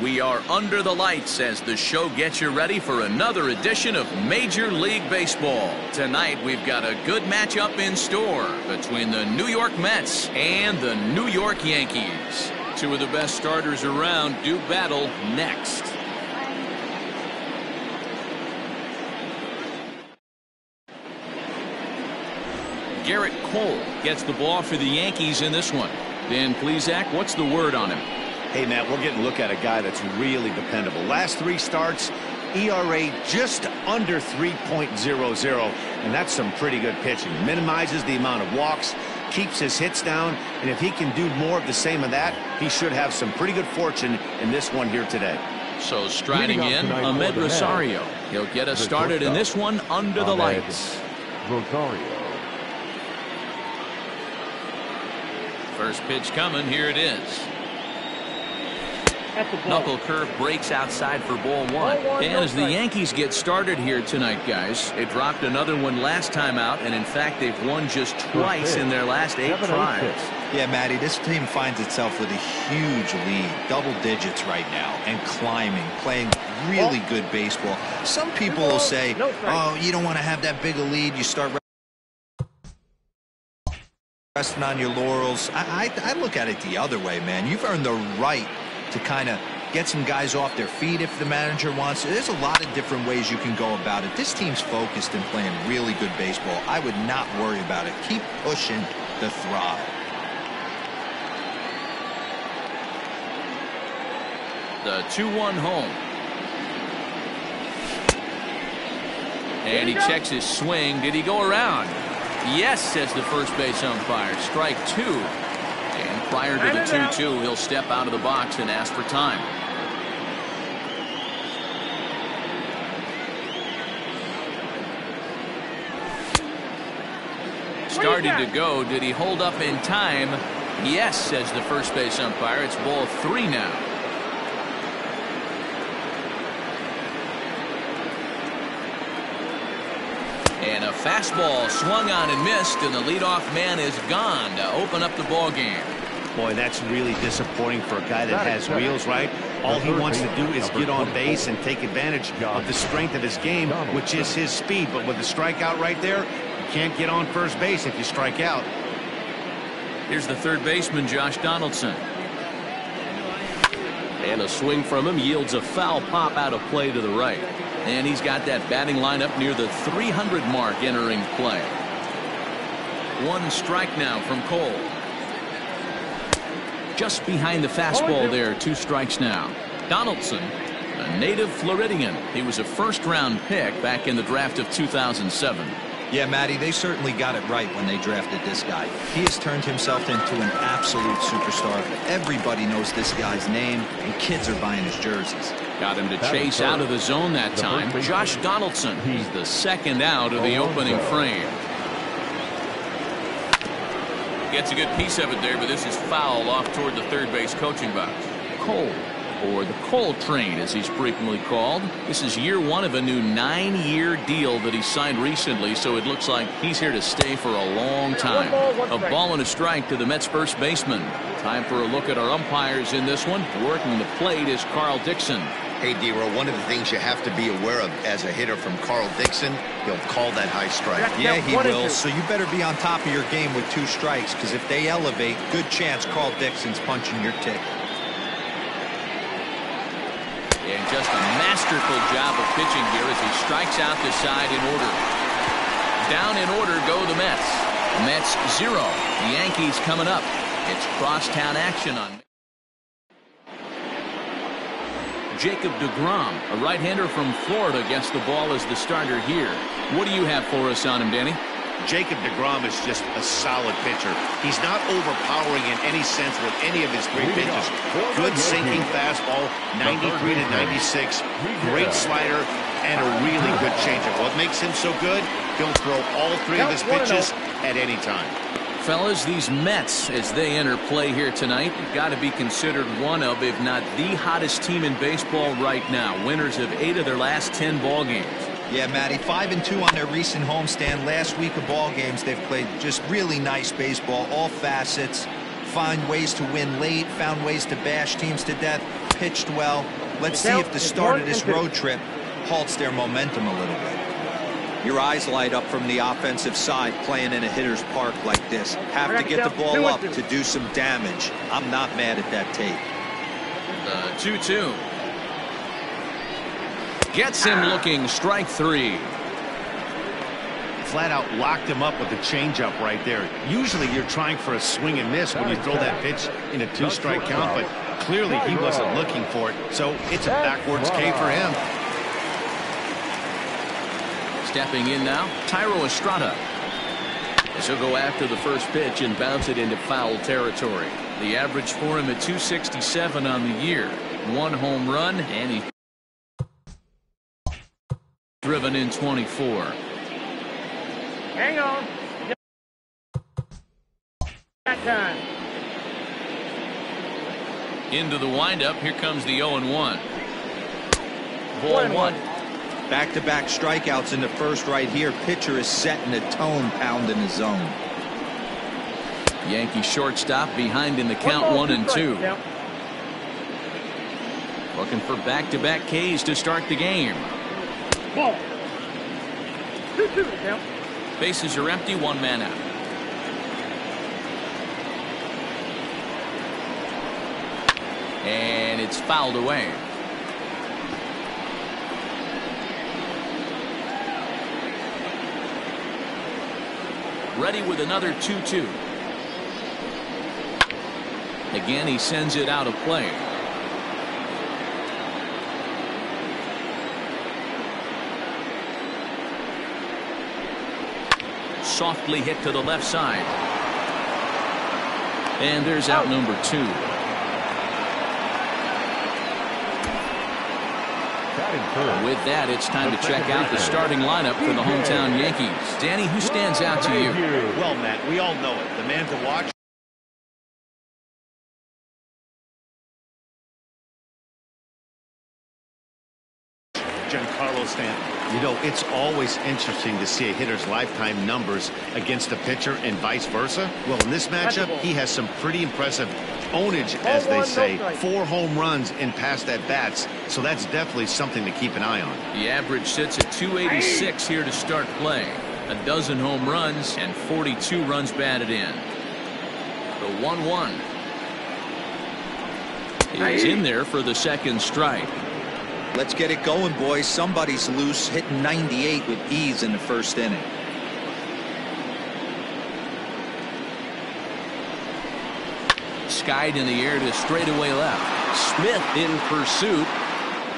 We are under the lights as the show gets you ready for another edition of Major League Baseball. Tonight we've got a good matchup in store between the New York Mets and the New York Yankees. Two of the best starters around do battle next. Garrett Cole gets the ball for the Yankees in this one. Dan Plesac, what's the word on him? Hey, Matt, we're getting a look at a guy that's really dependable. Last 3 starts, ERA just under 3.00, and that's some pretty good pitching. Minimizes the amount of walks, keeps his hits down, and if he can do more of the same of that, he should have some pretty good fortune in this one here today. So striding in, Ahmed Rosario. He'll get us started in this one under the lights. Rosario. First pitch coming, here it is. Knuckle curve breaks outside for ball 1. And as the Yankees get started here tonight, guys, they dropped another one last time out, and in fact they've won just twice in their last 8 tries. Yeah, Matty, this team finds itself with a huge lead, double digits right now, and climbing, playing really good baseball. Some people will say, oh, you don't want to have that big a lead, you start resting on your laurels. I look at it the other way, man. You've earned the right to kind of get some guys off their feet if the manager wants to. There's a lot of different ways you can go about it. This team's focused and playing really good baseball. I would not worry about it. Keep pushing the throttle. The 2-1 home. And he checks his swing. Did he go around? Yes, says the first base umpire. Strike 2. And prior to the 2-2, he'll step out of the box and ask for time. Starting to go. Did he hold up in time? Yes, says the first base umpire. It's ball 3 now. And a fastball swung on and missed, and the leadoff man is gone to open up the ball game. Boy, that's really disappointing for a guy that has wheels, right? All he wants to do is get on base and take advantage of the strength of his game, which is his speed. But with the strikeout right there, you can't get on first base if you strike out. Here's the third baseman, Josh Donaldson. And a swing from him yields a foul pop out of play to the right. And he's got that batting lineup near the 300 mark entering play. 1 strike now from Cole. Just behind the fastball there, 2 strikes now. Donaldson, a native Floridian. He was a first-round pick back in the draft of 2007. Yeah, Matty, they certainly got it right when they drafted this guy. He has turned himself into an absolute superstar. Everybody knows this guy's name, and kids are buying his jerseys. Got him to chase out of the zone that time. Josh Donaldson, he's the second out of the opening frame. Gets a good piece of it there, but this is foul off toward the third base coaching box. Cole, or the Cole train as he's frequently called. This is year 1 of a new 9-year deal that he signed recently, so it looks like he's here to stay for a long time. A ball and a strike to the Mets first baseman. Time for a look at our umpires in this one. Working the plate is Carl Dixon. Hey, D-Row, one of the things you have to be aware of as a hitter from Carl Dixon, he'll call that high strike. Yeah, he will, so you better be on top of your game with 2 strikes, because if they elevate, good chance Carl Dixon's punching your ticket. And just a masterful job of pitching here as he strikes out the side in order. Down in order go the Mets. Mets 0. The Yankees coming up. It's crosstown action on Jacob deGrom, a right-hander from Florida, gets the ball as the starter here. What do you have for us on him, Danny? Jacob deGrom is just a solid pitcher. He's not overpowering in any sense with any of his 3 pitches. Good sinking fastball, 93 to 96, great slider, and a really good changeup. What makes him so good? He'll throw all 3 of his pitches at any time. Fellas, these Mets, as they enter play here tonight, have got to be considered one of, if not the hottest team in baseball right now. Winners of 8 of their last 10 ball games. Yeah, Matty, 5-2 on their recent homestand. Last week of ball games, they've played just really nice baseball, all facets. Find ways to win late, found ways to bash teams to death. pitched well. Let's see if the start of this road trip halts their momentum a little bit. Your eyes light up from the offensive side playing in a hitter's park like this. Have to get the ball up to do some damage. I'm not mad at that tape. 2-2. Gets him looking. Strike 3. Flat out locked him up with the changeup right there. Usually you're trying for a swing and miss when you throw that pitch in a 2-strike count, but clearly he wasn't looking for it, so it's a backwards K for him. Stepping in now, Tyro Estrada. As he'll go after the first pitch and bounce it into foul territory. The average for him at 267 on the year. 1 home run, and he's driven in 24. Hang on. That time. Into the windup. Here comes the 0-1. Ball 1. Back-to-back strikeouts in the first right here. Pitcher is setting the tone, pounding the zone. Yankee shortstop behind in the count 1-2. Looking for back-to-back Ks to start the game. Ball. 2-2 count. Bases are empty, 1 man out. And it's fouled away. Ready with another 2-2. Again, he sends it out of play. Softly hit to the left side. And there's out number 2. With that, it's time to check out the starting lineup for the hometown Yankees. Danny, who stands out to you? Well, Matt, we all know it. The man to watch. Giancarlo Stanton. You know, it's always interesting to see a hitter's lifetime numbers against a pitcher and vice versa. Well, in this matchup, he has some pretty impressive ownage, as they say. 4 home runs in past at-bats, so that's definitely something to keep an eye on. The average sits at 286 here to start play. 12 home runs and 42 runs batted in. The 1-1. He's in there for the second strike. Let's get it going, boys. Somebody's loose, hitting 98 with ease in the first inning. Skied in the air to straightaway left. Smith in pursuit.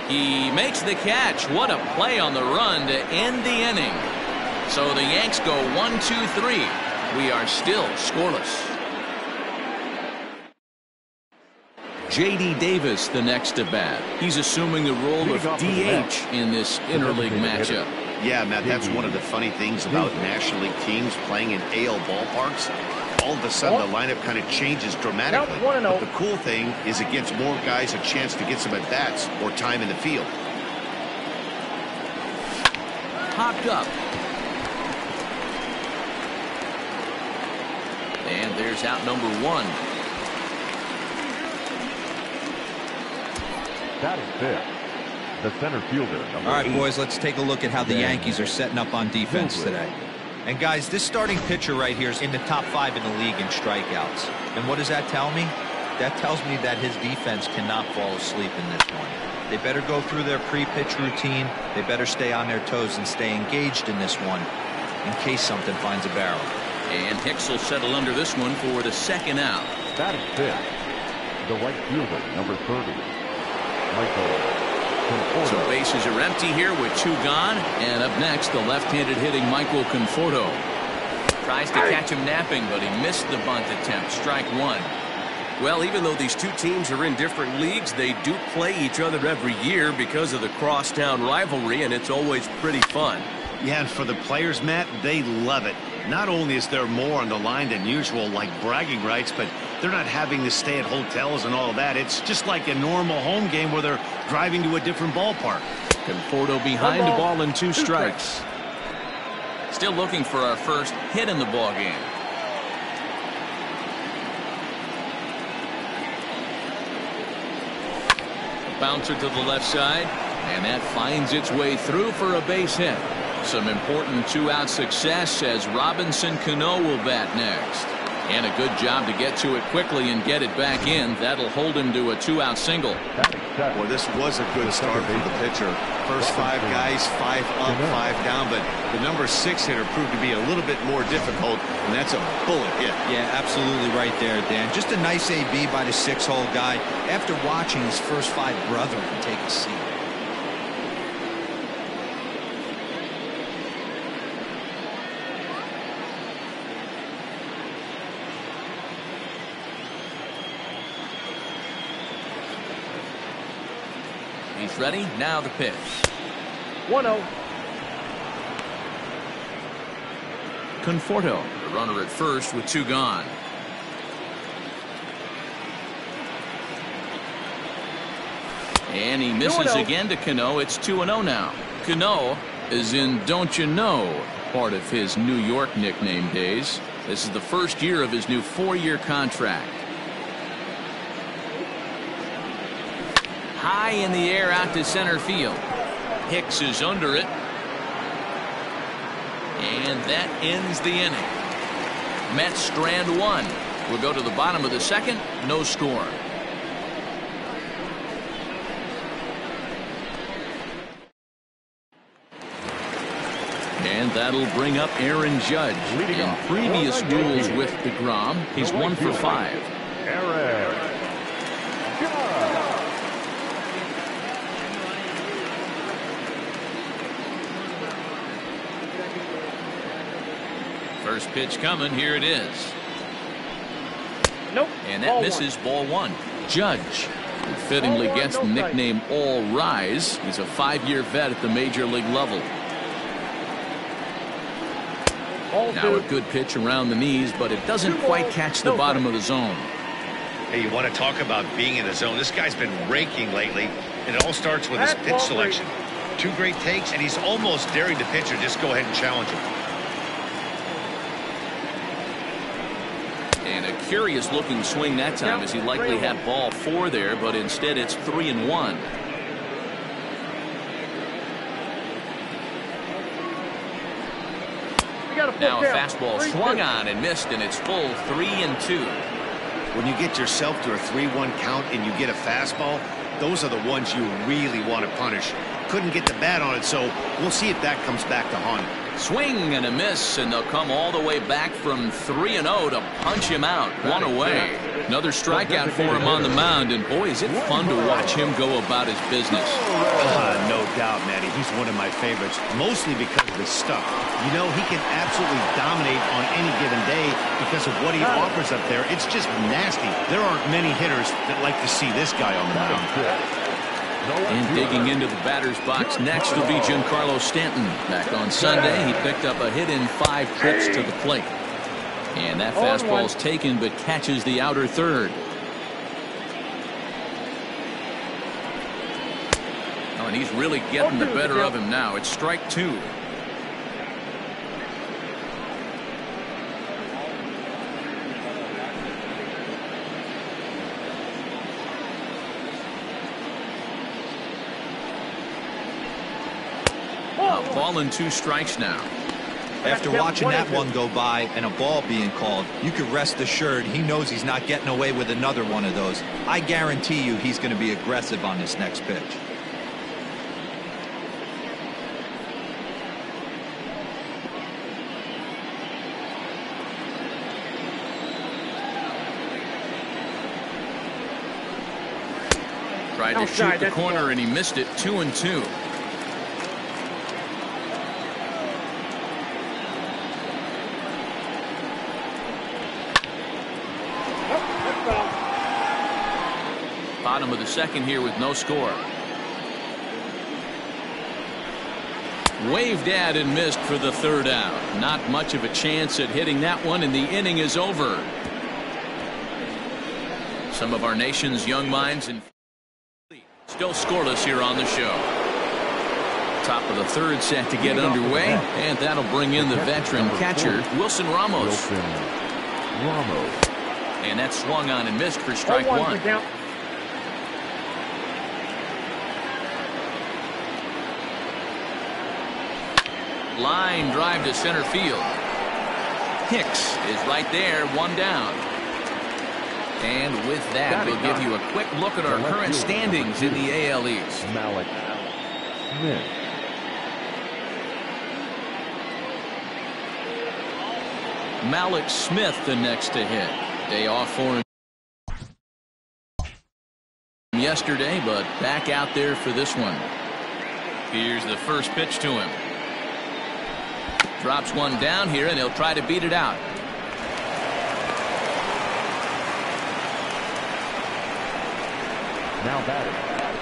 He makes the catch. What a play on the run to end the inning. So the Yanks go 1-2-3. We are still scoreless. J.D. Davis, the next to bat. He's assuming the role of DH in this interleague matchup. Yeah, Matt, that's one of the funny things about National League teams playing in AL ballparks. All of a sudden, the lineup kind of changes dramatically. But the cool thing is it gives more guys a chance to get some at-bats or time in the field. Popped up. And there's out number 1. That is fifth. The center fielder. All right, boys, let's take a look at how the Yankees are setting up on defense today. And guys, this starting pitcher right here is in the top 5 in the league in strikeouts. And what does that tell me? That tells me that his defense cannot fall asleep in this one. They better go through their pre-pitch routine. They better stay on their toes and stay engaged in this one in case something finds a barrel. And Hicks will settle under this one for the second out. That is fifth. The right fielder, number 30. So bases are empty here with 2 gone. And up next, the left-handed hitting Michael Conforto. Tries to catch him napping, but he missed the bunt attempt. Strike 1. Well, even though these two teams are in different leagues, they do play each other every year because of the crosstown rivalry, and it's always pretty fun. Yeah, and for the players, Matt, they love it. Not only is there more on the line than usual, like bragging rights, but they're not having to stay at hotels and all that. It's just like a normal home game where they're driving to a different ballpark. Conforto behind the ball and 2 strikes. Still looking for our first hit in the ball game. Bouncer to the left side, and that finds its way through for a base hit. Some important two-out success as Robinson Cano will bat next. And a good job to get to it quickly and get it back in. That'll hold him to a two-out single. Well, this was a good start for the pitcher. First 5 guys, 5 up, 5 down, but the number 6 hitter proved to be a little bit more difficult, and that's a bullet hit. Yeah, absolutely right there, Dan. Just a nice AB by the 6-hole guy after watching his first 5 brethren take a seat. He's ready. Now the pitch. 1-0. Conforto, the runner at first with 2 gone. And he misses again to Cano. It's 2-0 now. Cano is in Don't You Know, part of his New York nickname days. This is the first year of his new 4-year contract. High in the air out to center field. Hicks is under it. And that ends the inning. Mets strand 1. We'll go to the bottom of the second. No score. And that'll bring up Aaron Judge. In previous duels with DeGrom, he's 1 for 5. Aaron. First pitch coming. Here it is. Nope. And that misses ball 1. Judge, who fittingly gets the nickname All Rise. He's a 5-year vet at the major league level. Now a good pitch around the knees, but it doesn't quite catch the bottom of the zone. Hey, you want to talk about being in the zone? This guy's been raking lately, and it all starts with his pitch selection. 2 great takes, and he's almost daring the pitcher just go ahead and challenge him. And a curious looking swing that time, as he likely had ball 4 there, but instead it's 3-1. Now a fastball swung on and missed, and it's full 3-2. When you get yourself to a 3-1 count and you get a fastball, those are the ones you really want to punish. Couldn't get the bat on it, so we'll see if that comes back to haunt him. Swing and a miss, and they'll come all the way back from 3-0 to punch him out. 1 away. Another strikeout for him on the mound, and boy, is it fun to watch him go about his business. No doubt, Matty. He's one of my favorites, mostly because of his stuff. You know, he can absolutely dominate on any given day because of what he offers up there. It's just nasty. There aren't many hitters that like to see this guy on the mound. And digging into the batter's box next will be Giancarlo Stanton. Back on Sunday, he picked up a hit in 5 trips to the plate. And that fastball's taken, but catches the outer third. Oh, and he's really getting the better of him now. It's strike 2. Ball and 2 strikes now. After watching that one go by and a ball being called, you could rest assured he knows he's not getting away with another one of those. I guarantee you he's going to be aggressive on this next pitch. Tried to shoot the corner and he missed it. 2-2. Bottom of the second here with no score. Waved at and missed for the 3rd out. Not much of a chance at hitting that one, and the inning is over. Some of our nation's young minds and still scoreless here on the show. Top of the 3rd set to get underway, and that'll bring in the veteran catcher Wilson Ramos. And that swung on and missed for strike 1. Line drive to center field. Hicks is right there, one down. And with that, we'll give you a quick look at our current standings in the AL East. Malik Smith. Malik Smith the next to hit. Day off for him yesterday, but back out there for this one. Here's the first pitch to him. Drops one down here, and he'll try to beat it out. Now batting,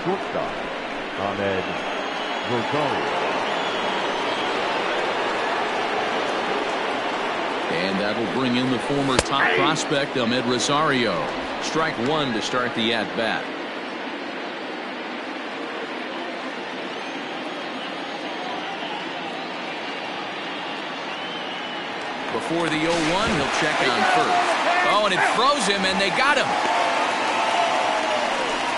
shortstop, Ahmed Rosario. And that'll bring in the former top prospect, Ahmed Rosario. Strike one to start the at-bat. Before the 0-1, he'll check on first. Oh, and it throws him, and they got him.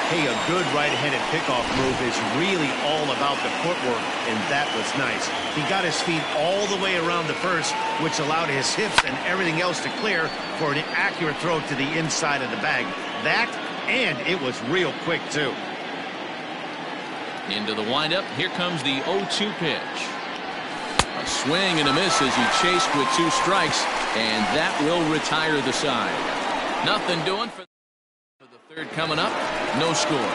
Hey, a good right-handed pickoff move is really all about the footwork, and that was nice. He got his feet all the way around the first, which allowed his hips and everything else to clear for an accurate throw to the inside of the bag. That, and it was real quick, too. Into the windup. Here comes the 0-2 pitch. A swing and a miss as he chased with 2 strikes, and that will retire the side. Nothing doing for the third coming up. No score.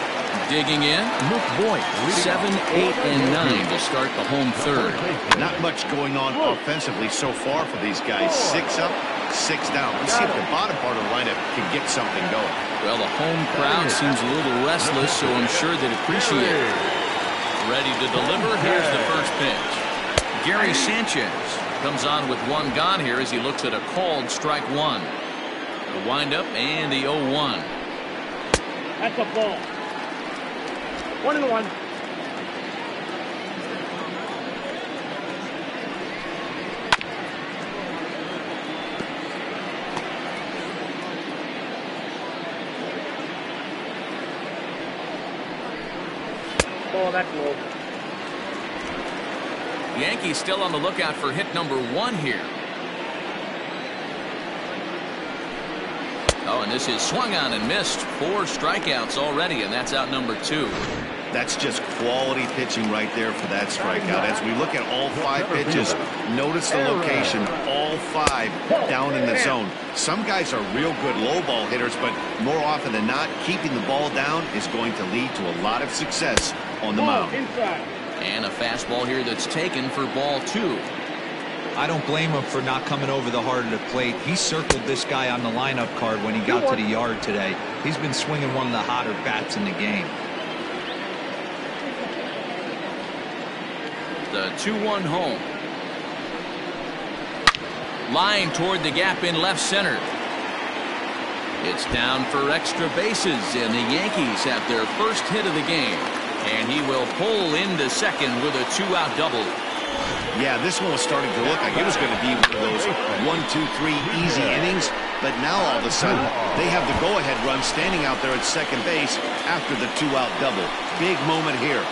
Digging in, Luke Boyd, 7, 8, and 9 to start the home third. Not much going on offensively so far for these guys. 6 up, 6 down. Let's see if the bottom part of the lineup can get something going. Well, the home crowd seems a little restless, so I'm sure they'd appreciate it. Ready to deliver. Here's the first pitch. Gary Sanchez comes on with 1 gone here as he looks at a called strike 1. The windup and the 0-1. That's a ball. 1-1. Ball, that's low. Yankees still on the lookout for hit number 1 here. Oh, and this is swung on and missed. 4 strikeouts already, and that's out number 2. That's just quality pitching right there for that strikeout. As we look at all 5 pitches, notice the location, all 5 down in the zone. Some guys are real good low ball hitters, but more often than not, keeping the ball down is going to lead to a lot of success on the mound. And a fastball here that's taken for ball 2. I don't blame him for not coming over the heart of the plate. He circled this guy on the lineup card when he got to the yard today. He's been swinging one of the hotter bats in the game. The 2-1 home. Line toward the gap in left center. It's down for extra bases, and the Yankees have their first hit of the game. And he will pull into second with a 2-out double. Yeah, this one was starting to look like it was going to be one of those 1, 2, 3 easy innings. But now all of a sudden, they have the go-ahead run standing out there at second base after the 2-out double. Big moment here.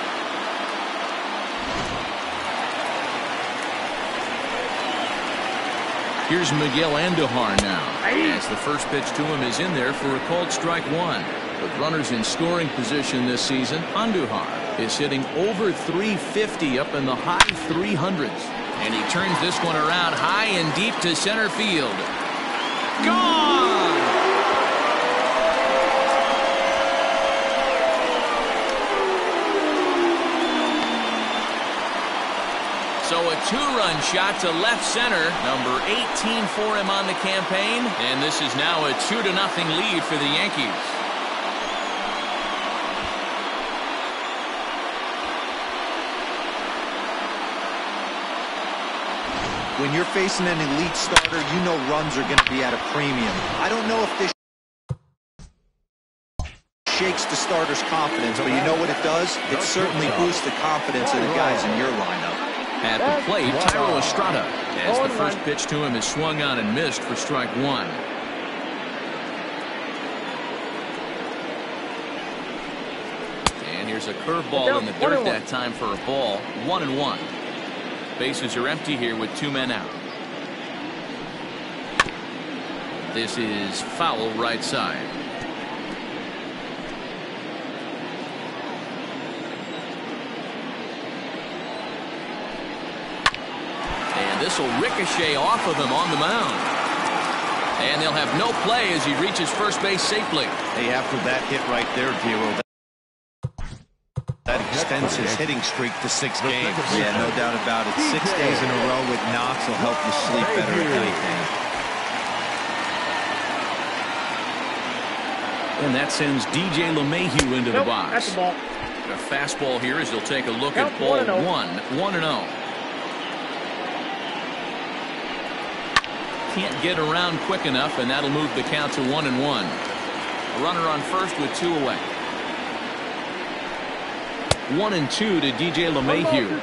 Here's Miguel Andujar now, as the first pitch to him is in there for a called strike 1. With runners in scoring position this season, Andujar is hitting over 350 up in the high 300s. And he turns this one around high and deep to center field. Gone! So a 2-run shot to left center, number 18 for him on the campaign, and this is now a 2-0 lead for the Yankees. When you're facing an elite starter, you know runs are going to be at a premium. I don't know if this shakes the starter's confidence, but you know what it does? It certainly boosts the confidence of the guys in your lineup. At the plate, Thairo Estrada, as the first pitch to him is swung on and missed for strike 1. And here's a curveball in the dirt that time for a ball. 1-1. Bases are empty here with 2 men out. This is foul right side. And this will ricochet off of him on the mound. And they'll have no play as he reaches first base safely. Hey, after that hit right there, Giro, that extends his hitting streak to 6 games. Yeah, no doubt about it. 6 days in a row with knocks will help you sleep better at night, Dan. And that sends DJ LeMahieu into the box. That's the ball. A fastball here as they'll take a look at ball 1-0. Can't get around quick enough, and that'll move the count to 1-1. A runner on first with 2 away. 1-2 to DJ LeMahieu.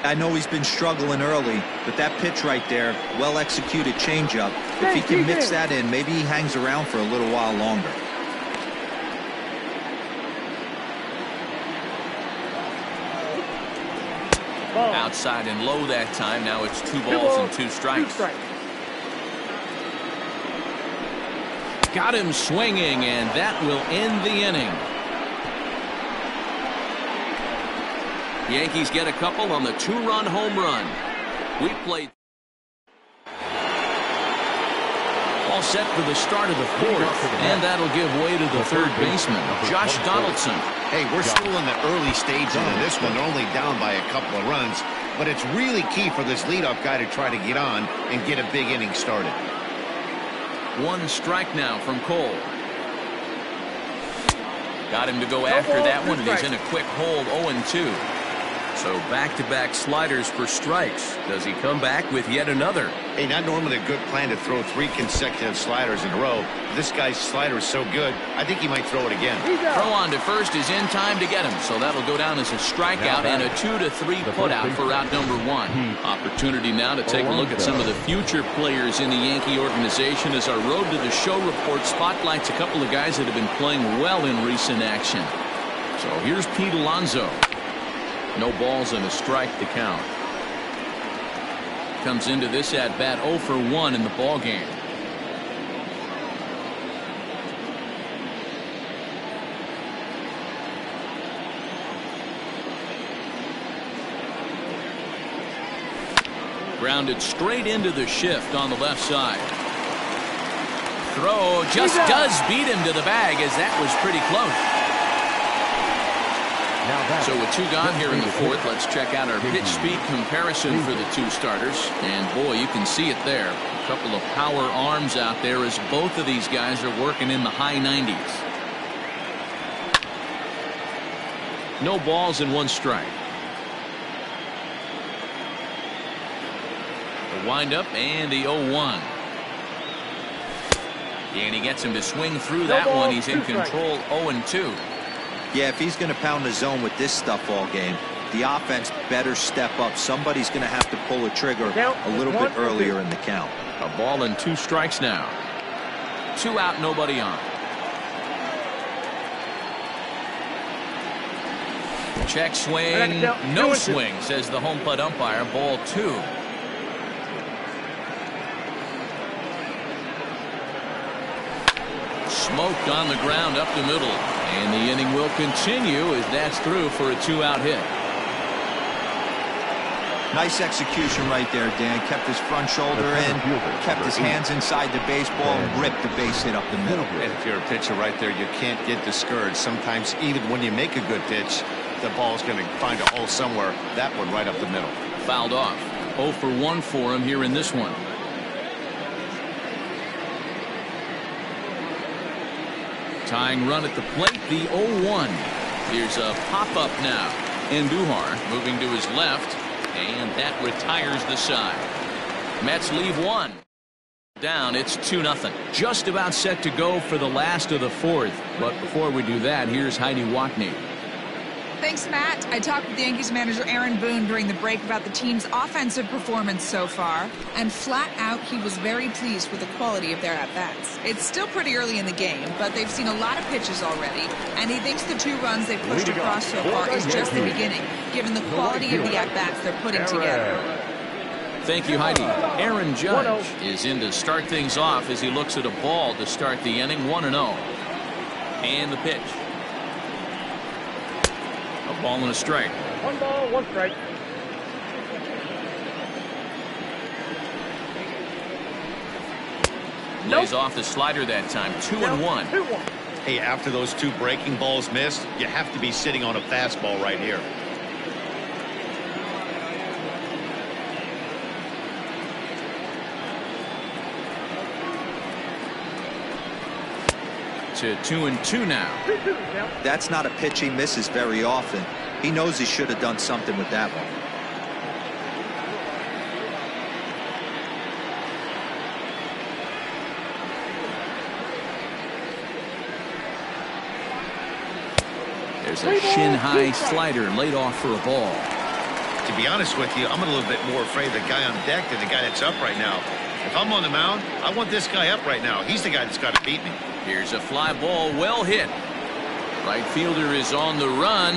I know he's been struggling early, but that pitch right there, well-executed changeup. If he can mix that in, maybe he hangs around for a little while longer. Outside and low that time. Now it's 2 balls and 2 strikes. Got him swinging, and that will end the inning. Yankees get a couple on the 2-run home run. We played all set for the start of the 4th, and that'll give way to the third baseman, Josh Donaldson. Hey, we're still in the early stages of this one. They're only down by a couple of runs, but it's really key for this leadoff guy to try to get on and get a big inning started. 1 strike now from Cole. Got him to go after that one, and he's in a quick hold, 0-2. So back-to-back sliders for strikes. Does he come back with yet another? Hey, not normally a good plan to throw 3 consecutive sliders in a row. This guy's slider is so good, I think he might throw it again. Throw on to first is in time to get him, so that'll go down as a strikeout and a 2-3 putout for out number 1. Opportunity now to take a look at some of the future players in the Yankee organization as our Road to the Show report spotlights a couple of guys that have been playing well in recent action. So here's Pete Alonso. No balls and a strike to count. Comes into this at bat 0 for 1 in the ball game. Grounded straight into the shift on the left side. Throw just does beat him to the bag, as that was pretty close. So with 2 gone here in the 4th, let's check out our pitch speed comparison for the 2 starters. And boy, you can see it there. A couple of power arms out there as both of these guys are working in the high 90s. No balls and 1 strike. The windup and the 0-1. And he gets him to swing through that one. He's in control, 0-2. Yeah, if he's going to pound the zone with this stuff all game, the offense better step up. Somebody's going to have to pull a trigger a little bit earlier in the count. A ball and 2 strikes now. 2 out, nobody on. Check swing, no swing, says the home plate umpire. Ball 2. Smoked on the ground up the middle. And the inning will continue as that's through for a 2-out hit. Nice execution right there, Dan. Kept his front shoulder in, kept his hands inside the baseball, and ripped the base hit up the middle. And if you're a pitcher right there, you can't get discouraged. Sometimes even when you make a good pitch, the ball's going to find a hole somewhere. That one right up the middle. Fouled off. 0 for 1 for him here in this one. Tying run at the plate, the 0-1. Here's a pop-up now. Andujar moving to his left, and that retires the side. Mets leave 1. Down, it's 2-0. Just about set to go for the last of the 4th. But before we do that, here's Heidi Watney. Thanks, Matt. I talked with Yankees manager Aaron Boone during the break about the team's offensive performance so far, and flat out, he was very pleased with the quality of their at-bats. It's still pretty early in the game, but they've seen a lot of pitches already, and he thinks the 2 runs they've pushed across so far is just the beginning, given the quality of the at-bats they're putting together. Thank you, Heidi. Aaron Judge is in to start things off as he looks at a ball to start the inning, 1-0. And the pitch. A ball and a strike. 1 ball, 1 strike. Lays off the slider that time. 2-1. 2-1. Hey, after those 2 breaking balls missed, you have to be sitting on a fastball right here. To 2-2 now. That's not a pitch he misses very often. He knows he should have done something with that one. There's a shin-high slider laid off for a ball. To be honest with you, I'm a little bit more afraid of the guy on deck than the guy that's up right now. If I'm on the mound, I want this guy up right now. He's the guy that's got to beat me. Here's a fly ball, well hit. Right fielder is on the run.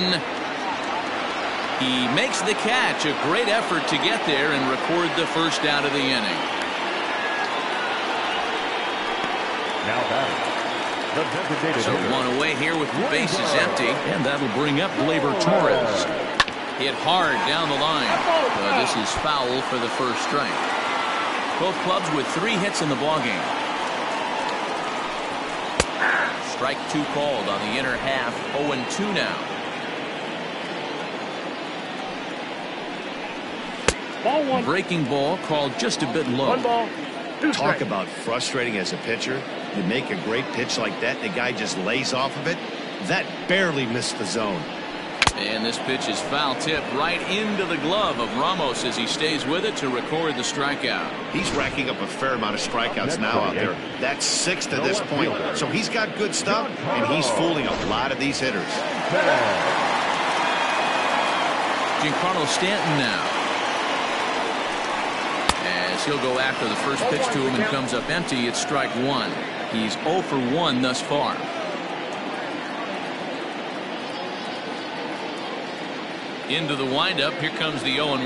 He makes the catch. A great effort to get there and record the first out of the inning. Now batting, the designated So hitter. 1 away here with the bases empty, and that'll bring up Gleyber Torres. Hit hard down the line. This is foul for the first strike. Both clubs with 3 hits in the ballgame. Strike 2 called on the inner half. 0-2 now. Ball 1. Breaking ball called just a bit low. 1 ball, 2 Talk strikes. about frustrating as a pitcher. You make a great pitch like that, and the guy just lays off of it. That barely missed the zone. And this pitch is foul tip right into the glove of Ramos as he stays with it to record the strikeout. He's racking up a fair amount of strikeouts now out there. That's 6 to this point. So he's got good stuff, and he's fooling a lot of these hitters. Giancarlo Stanton now. As he'll go after the first pitch to him and comes up empty, it's strike 1. He's 0 for 1 thus far. Into the windup. Here comes the 0-1.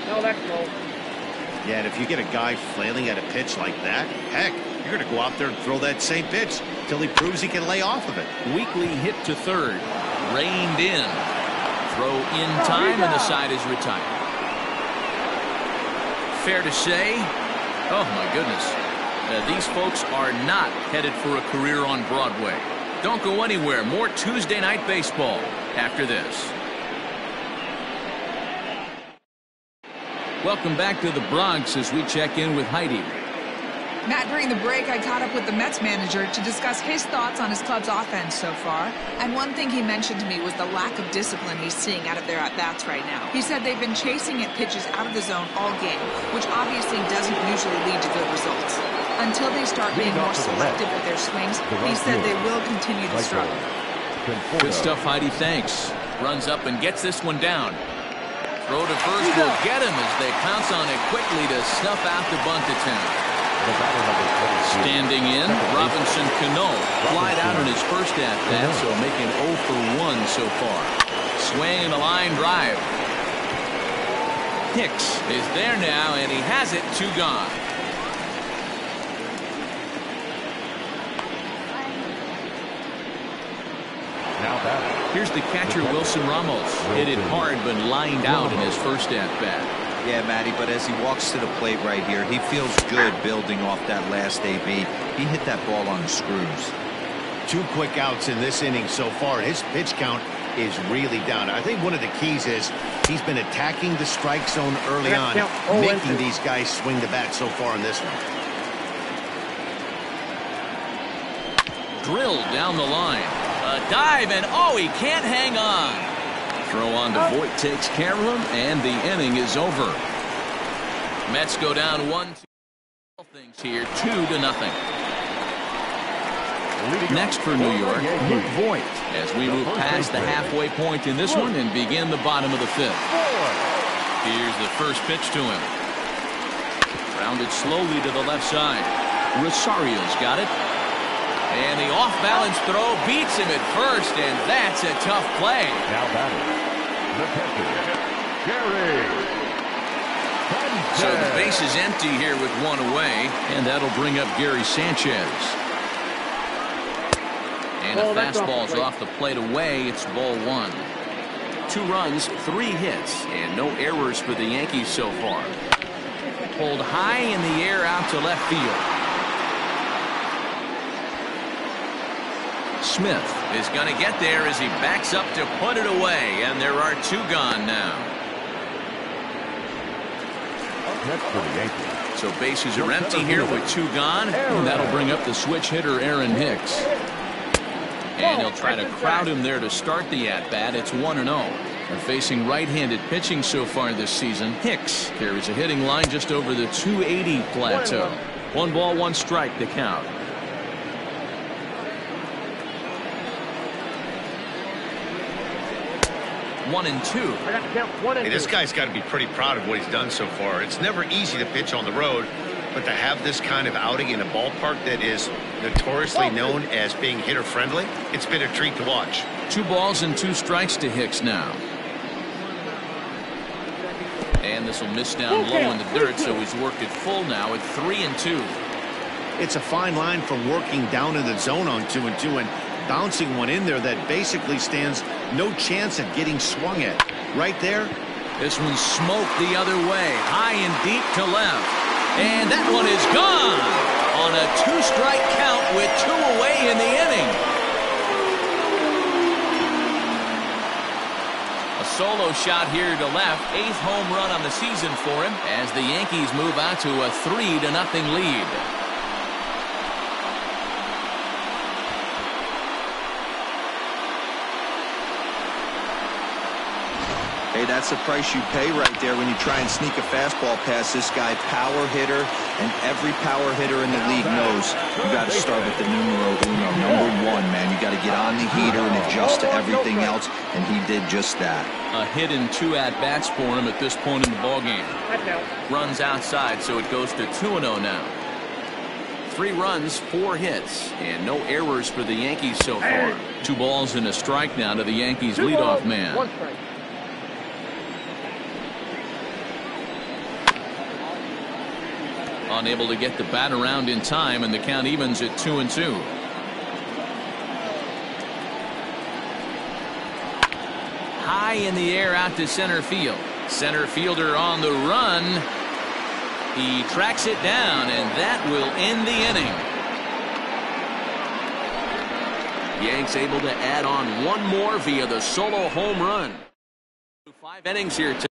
No, that's low. Yeah, and if you get a guy flailing at a pitch like that, heck, you're going to go out there and throw that same pitch till he proves he can lay off of it. Weekly hit to third. Reined in. Throw in time, and the side is retired. Fair to say, oh my goodness, these folks are not headed for a career on Broadway. Don't go anywhere. More Tuesday Night Baseball after this. Welcome back to the Bronx as we check in with Heidi. Matt, during the break, I caught up with the Mets manager to discuss his thoughts on his club's offense so far. And one thing he mentioned to me was the lack of discipline he's seeing out of their at-bats right now. He said they've been chasing at pitches out of the zone all game, which obviously doesn't usually lead to good results. Until they start being more selective with their swings, he said they will continue to struggle. Good stuff, Heidi. Thanks. Runs up and gets this one down. Throw to first will get him as they pounce on it quickly to snuff out the bunt attempt. Standing in, Robinson Cano flied out in his first at-bat, so making 0 for 1 so far. Swing and a line drive. Hicks is there now, and he has it. 2 gone. Here's the catcher, Wilson Ramos. Hit it hard, but lined out in his first at-bat. Yeah, Matty, but as he walks to the plate right here, he feels good building off that last AB. He hit that ball on the screws. 2 quick outs in this inning so far. His pitch count is really down. I think one of the keys is he's been attacking the strike zone early on, making these guys swing the bat so far in this one. Drilled down the line. A dive, and oh, he can't hang on. Throw on to Voit takes care of him, and the inning is over. Mets go down 1-2 things here, 2-0. Next for New York, Luke Voigt, as we move past the halfway point in this one and begin the bottom of the fifth. Here's the first pitch to him. Rounded slowly to the left side. Rosario's got it. And the off-balance throw beats him at first, and that's a tough play. Now batting, the catcher, Gary. So the base is empty here with one away, and that'll bring up Gary Sanchez. And a fastball's off the plate away. It's ball one. 2 runs, 3 hits, and no errors for the Yankees so far. Pulled high in the air out to left field. Smith is going to get there as he backs up to put it away, and there are 2 gone now. Next for the Yankees. So bases are empty here with 2 gone, and that'll bring up the switch hitter Aaron Hicks. And he'll try to crowd him there to start the at-bat. It's 1-0. And facing right-handed pitching so far this season, Hicks carries a hitting line just over the 280 plateau. 1 ball, 1 strike to count. One and two. I got to count 1 and 2. Hey, this guy's got to be pretty proud of what he's done so far. It's never easy to pitch on the road, but to have this kind of outing in a ballpark that is notoriously known as being hitter-friendly, it's been a treat to watch. 2 balls and 2 strikes to Hicks now. And this will miss down low in the dirt, so he's worked it full now at 3 and 2. It's a fine line from working down in the zone on 2 and 2 and bouncing one in there that basically stands no chance at getting swung at. Right there. This one's smoked the other way, high and deep to left. And that one is gone on a 2-strike count with 2 away in the inning. A solo shot here to left, 8th home run on the season for him as the Yankees move out to a 3-0 lead. Hey, that's the price you pay right there when you try and sneak a fastball past this guy. Power hitter, and every power hitter in the league knows you got to start with the numero uno, number 1, man. You got to get on the heater and adjust to everything else, and he did just that. A hit and 2 at-bats for him at this point in the ballgame. Runs outside, so it goes to 2-0 now. 3 runs, 4 hits, and no errors for the Yankees so far. 2 balls and a strike now to the Yankees leadoff man. 1 strike. Unable to get the bat around in time, and the count evens at 2 and 2. High in the air out to center field. Center fielder on the run. He tracks it down, and that will end the inning. Yanks able to add on 1 more via the solo home run. 5 innings here tonight.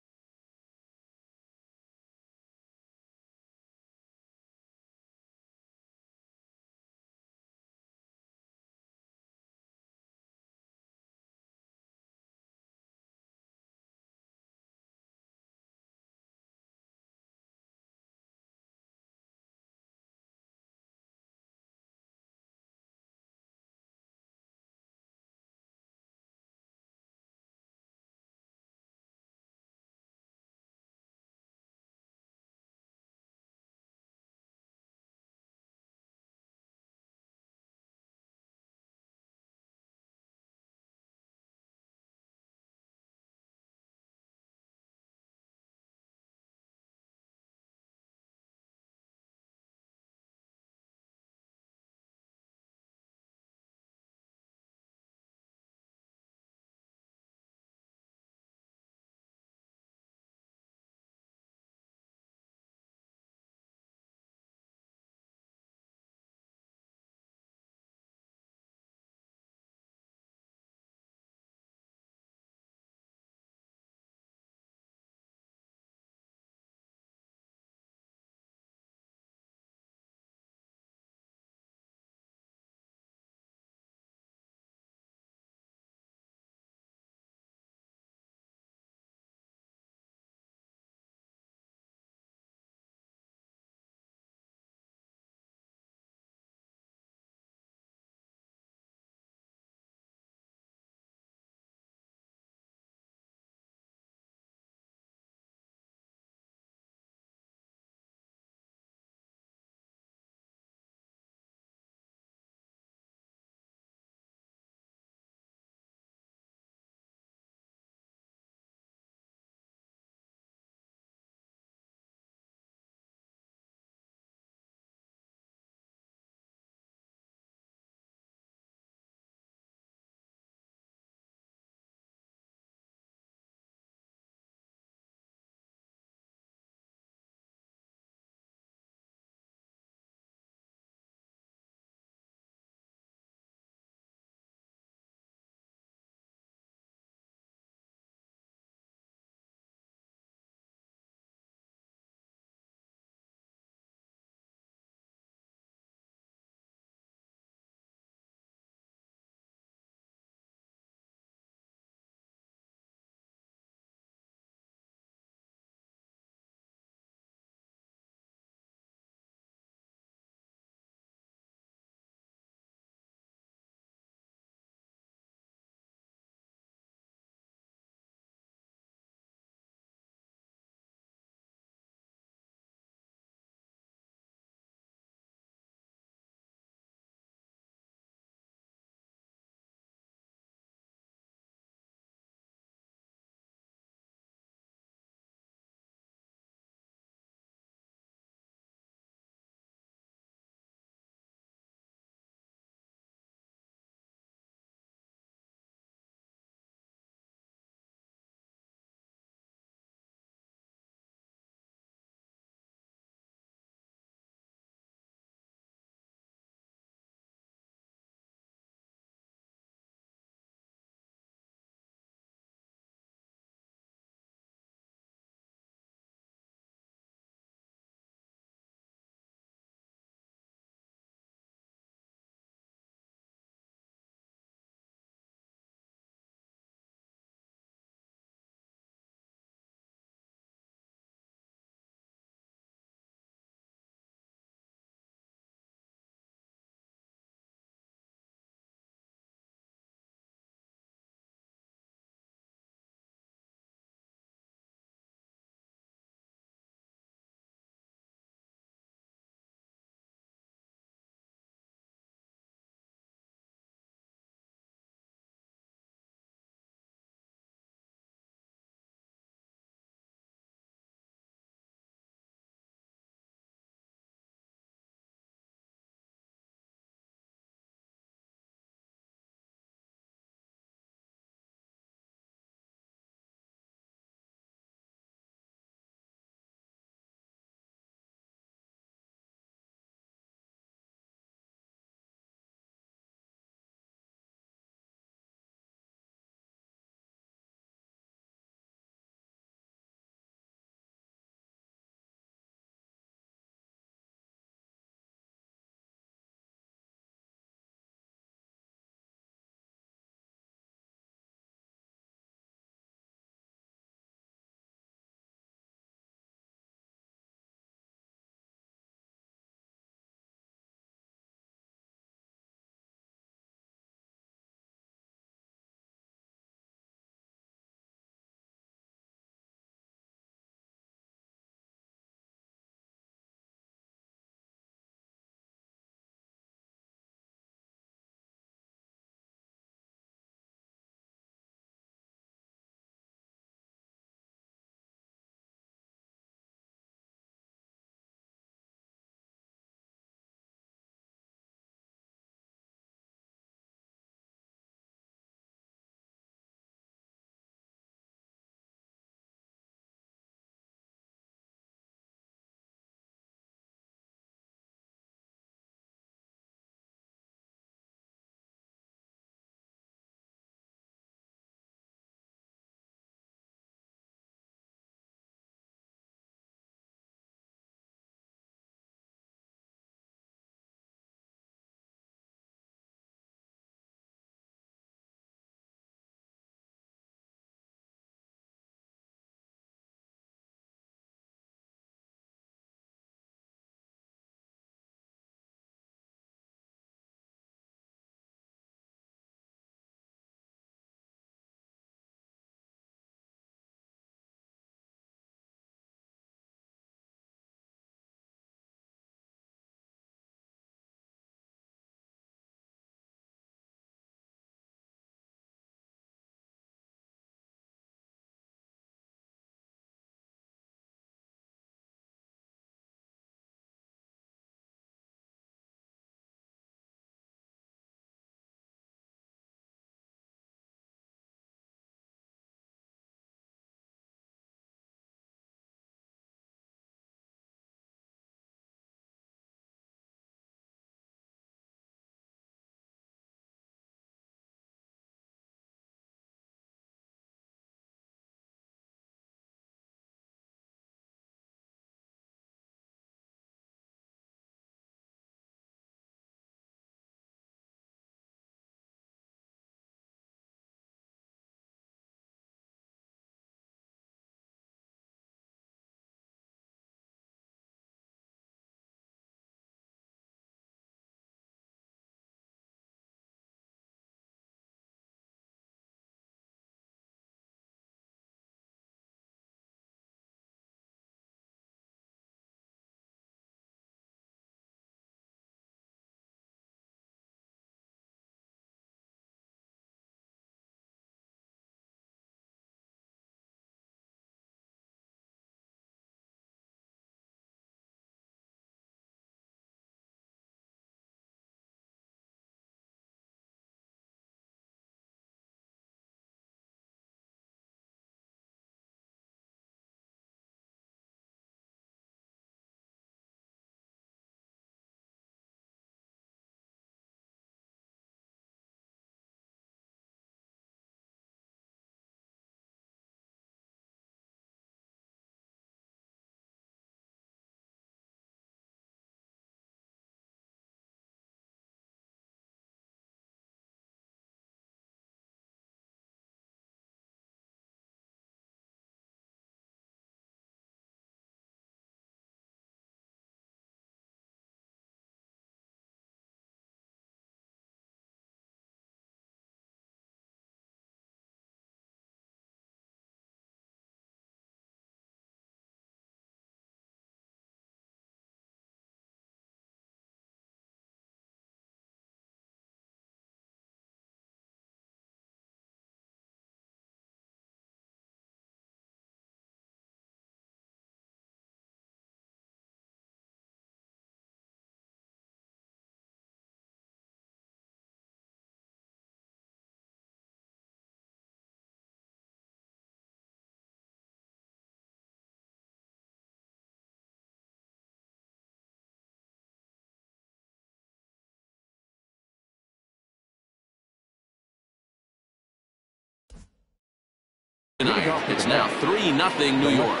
tonight. It's now 3-0 New York.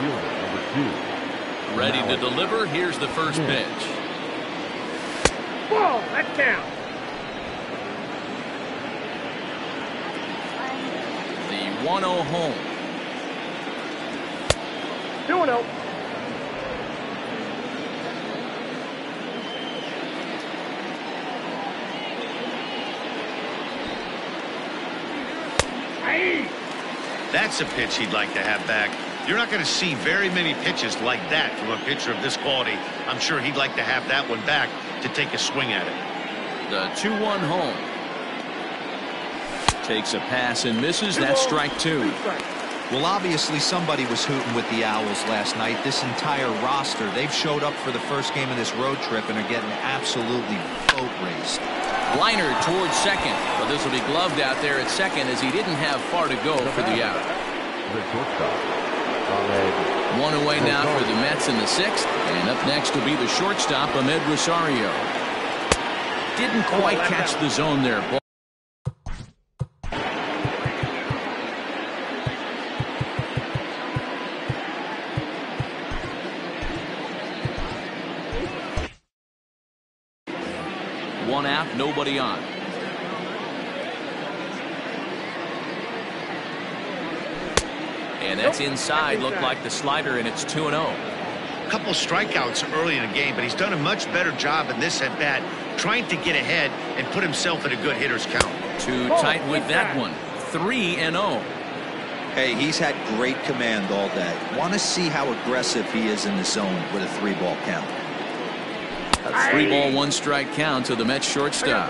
Ready to deliver. Here's the first pitch. Ball, that counts. The 1-0 home. 2-0. That's a pitch he'd like to have back. You're not going to see very many pitches like that from a pitcher of this quality. I'm sure he'd like to have that one back to take a swing at it. The 2-1 home. Takes a pass and misses. That's strike two. Well, obviously somebody was hooting with the Owls last night. This entire roster, they've showed up for the first game of this road trip and are getting absolutely boat raced. Liner towards second, but this will be gloved out there at second as he didn't have far to go for the out. One away now for the Mets in the sixth, and up next will be the shortstop, Ahmed Rosario. Didn't quite catch the zone there. One out, nobody on. And that's inside. Looked like the slider, and it's 2-0. A couple strikeouts early in the game, but he's done a much better job in this at bat, trying to get ahead and put himself in a good hitter's count. Too tight with that one. 3-0. Hey, he's had great command all day. Want to see how aggressive he is in the zone with a 3-ball count. A 3-ball, 1-strike count to the Mets shortstop.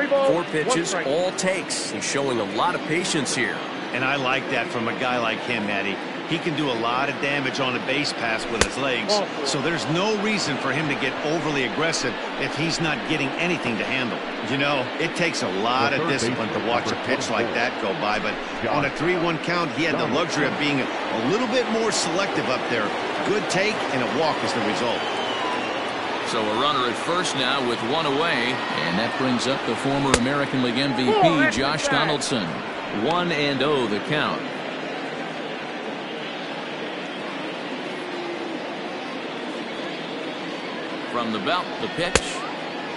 4 pitches, all takes. He's showing a lot of patience here. And I like that from a guy like him, Matty. He can do a lot of damage on a base pass with his legs, so there's no reason for him to get overly aggressive if he's not getting anything to handle. You know, it takes a lot of discipline to watch a pitch like that go by, but on a 3-1 count, he had the luxury of being a little bit more selective up there. Good take, and a walk is the result. So a runner at first now with one away, and that brings up the former American League MVP, Josh Donaldson. 1-0 the count. From the belt, the pitch.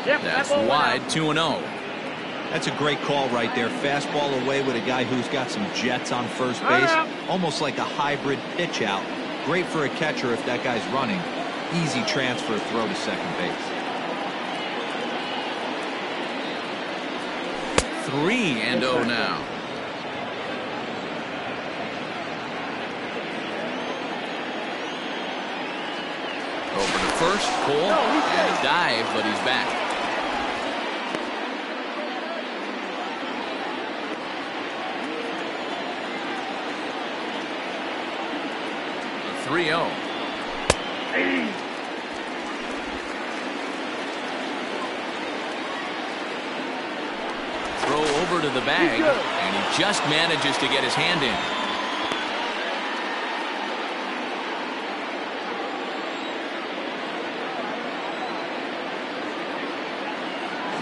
That's wide, 2-0. That's a great call right there. Fastball away with a guy who's got some jets on first base. Almost like a hybrid pitch out. Great for a catcher if that guy's running. Easy transfer throw to second base. 3-0 now. Over to first, Cole, and a dive, but he's back. A 3-0. Throw over to the bag, and he just manages to get his hand in.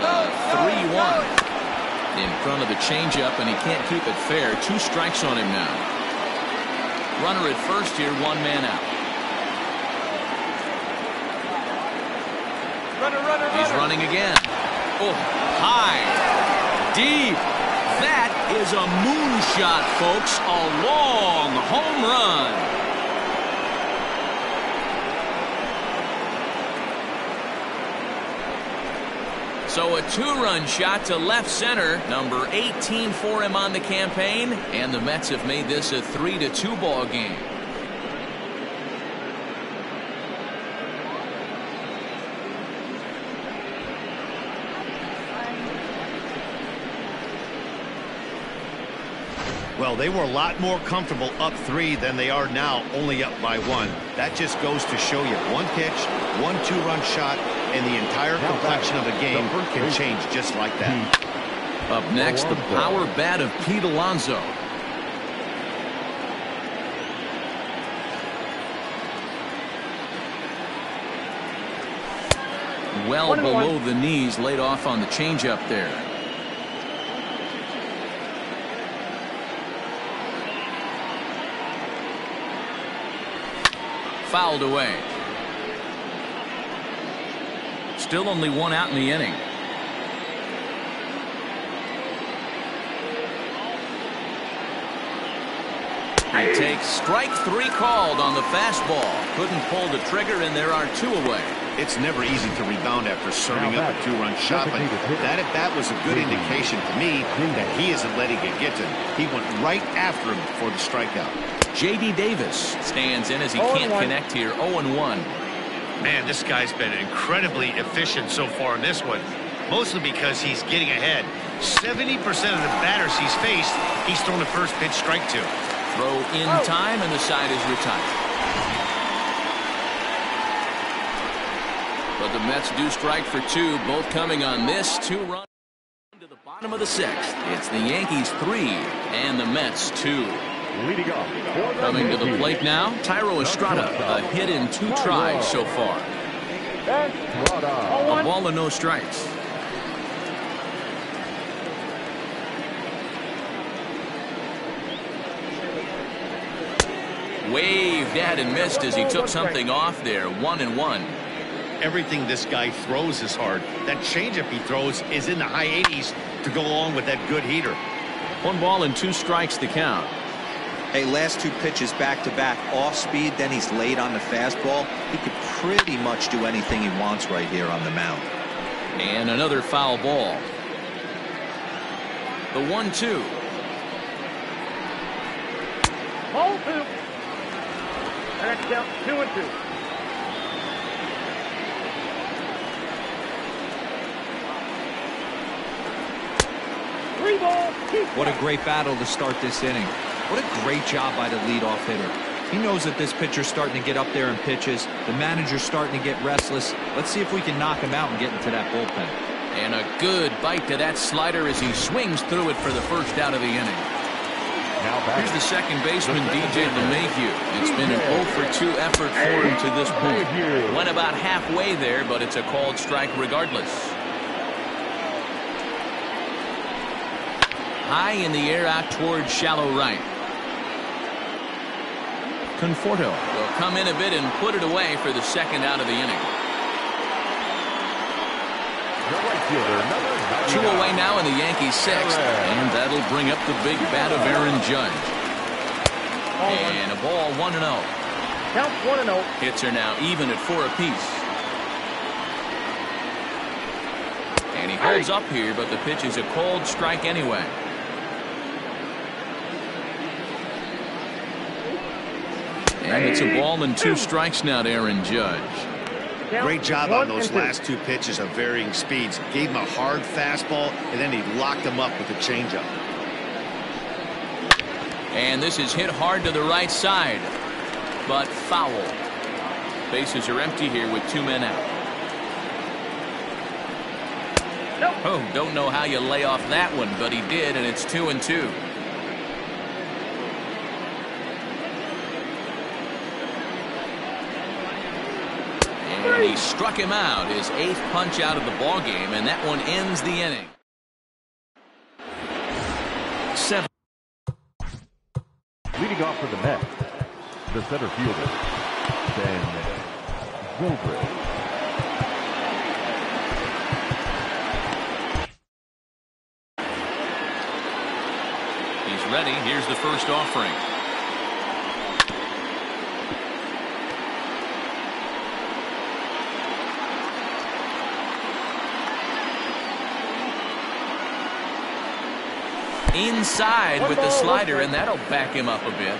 The 3-1 in front of the changeup, and he can't keep it fair. 2 strikes on him now. Runner at first here, 1 man out. He's running again. Oh, high, deep. That is a moonshot, folks. A long home run. So a 2-run shot to left center. Number 18 for him on the campaign. And the Mets have made this a 3-2 ball game. Well, they were a lot more comfortable up 3 than they are now, only up by 1. That just goes to show you 1 pitch, 1 2-run shot, and the entire complexion of the game can change just like that. Up next, the power bat of Pete Alonso. Well below the knees, laid off on the changeup there. Fouled away. Still only one out in the inning. He takes strike 3 called on the fastball. Couldn't pull the trigger, and there are 2 away. It's never easy to rebound after serving up a 2-run shot, but that at bat was a good indication to me that he isn't letting it get to him. He went right after him for the strikeout. J.D. Davis stands in as he can't connect here. 0-1. Man, this guy's been incredibly efficient so far in this one, mostly because he's getting ahead. 70% of the batters he's faced, he's thrown the first pitch strike to. Throw in time, and the side is retired. But the Mets do strike for 2, both coming on this 2-run to the bottom of the 6th. It's the Yankees 3 and the Mets 2. Leading off. Coming to the plate now, Tyro Estrada, a hit in 2 tries so far. A ball and no strikes. Waved at and missed as he took something off there. 1-1. Everything this guy throws is hard. That changeup he throws is in the high 80s to go along with that good heater. 1 ball and 2 strikes to count. Hey, last 2 pitches back-to-back off speed, then he's late on the fastball. He could pretty much do anything he wants right here on the mound. And another foul ball. The 1-2. Ball 2. And that's down 2-2. What a great battle to start this inning. What a great job by the leadoff hitter. He knows that this pitcher's starting to get up there in pitches. The manager's starting to get restless. Let's see if we can knock him out and get into that bullpen. And a good bite to that slider as he swings through it for the first out of the inning. Here's the second baseman, DJ LeMahieu. It's been an 0-for-2 effort for him to this point. Went about halfway there, but it's a called strike regardless. High in the air out towards shallow right. Conforto will come in a bit and put it away for the second out of the inning. 2 away now in the Yankees 6th, and that'll bring up the big bat of Aaron Judge. And a ball 1-0. Count 1-0. Hits are now even at 4 apiece. And he holds up here, but the pitch is a cold strike anyway. And it's a ball and 2 strikes now to Aaron Judge. Great job on those last 2 pitches of varying speeds. Gave him a hard fastball, and then he locked him up with a changeup. And this is hit hard to the right side, but foul. Bases are empty here with 2 men out. Oh, don't know how you lay off that one, but he did, and it's 2-2. And he struck him out, his 8th punch out of the ball game, and that one ends the inning. 7. Leading off for the Mets, the center fielder, Ben Zobrist. He's ready. Here's the first offering. Inside with the slider, and that'll back him up a bit.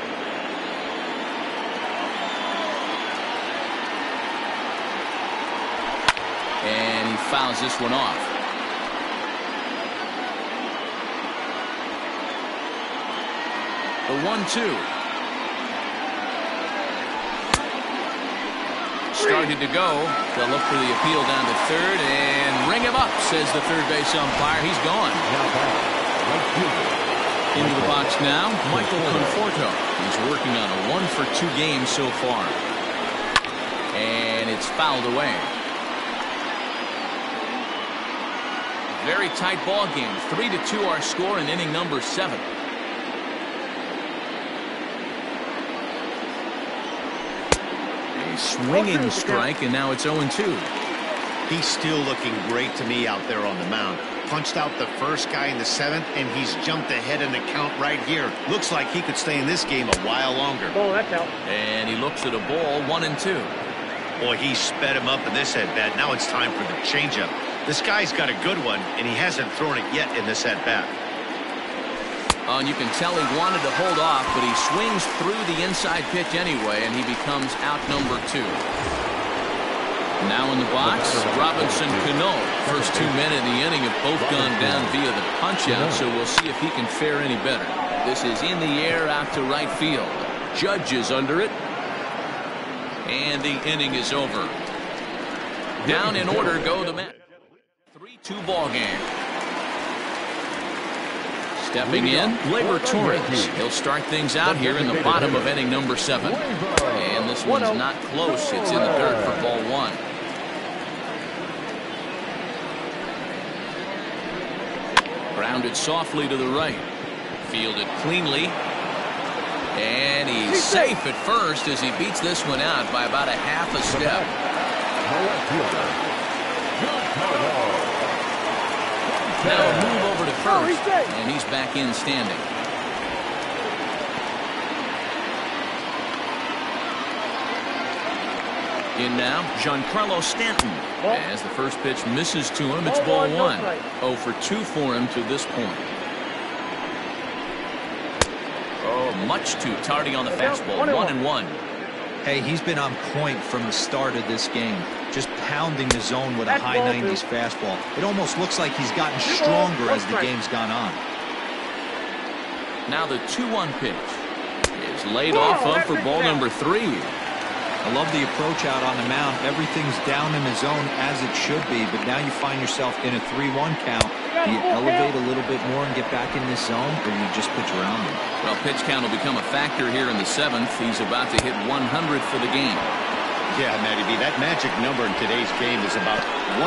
And he fouls this one off. The 1-2. Started to go. They'll look for the appeal down to third and ring him up, says the third base umpire. He's gone. Into the box now, Michael Conforto. He's working on a 1-for-2 game so far. And it's fouled away. Very tight ball game. 3-2 our score in inning number 7. A swinging strike, and now it's 0-2. He's still looking great to me out there on the mound. Punched out the first guy in the 7th, and he's jumped ahead in the count right here. Looks like he could stay in this game a while longer. Ball, that's out. And he looks at a ball, 1-2. Boy, he sped him up in this at-bat. Now it's time for the changeup. This guy's got a good one, and he hasn't thrown it yet in this at-bat. Oh, and you can tell he wanted to hold off, but he swings through the inside pitch anyway, and he becomes out number 2. Now in the box, Robinson Cano. First 2 men in the inning have both gone down via the punch-out, so we'll see if he can fare any better. This is in the air out to right field. Judge is under it. And the inning is over. Down in order go the men. 3-2 ball game. Stepping in, Gleyber Torres. He'll start things out here in the bottom of inning number 7. And this one's not close. It's in the dirt for ball 1. Grounded softly to the right. Fielded cleanly. And he's safe at first as he beats this one out by about a half a step. Now a move over to first, and he's back in standing. In now, Giancarlo Stanton. As the first pitch misses to him, it's ball 1. 0 for 2 for him to this point. Oh, much too tardy on the fastball. 1-1. Hey, he's been on point from the start of this game. Just pounding the zone with a high 90s fastball. It almost looks like he's gotten stronger as the game's gone on. Now the 2-1 pitch is laid off of for ball number 3. I love the approach out on the mound. Everything's down in the zone as it should be, but now you find yourself in a 3-1 count. Do you elevate a little bit more and get back in this zone, or do you just pitch around him? Well, pitch count will become a factor here in the 7th. He's about to hit 100 for the game. Yeah, Matty B, that magic number in today's game is about 100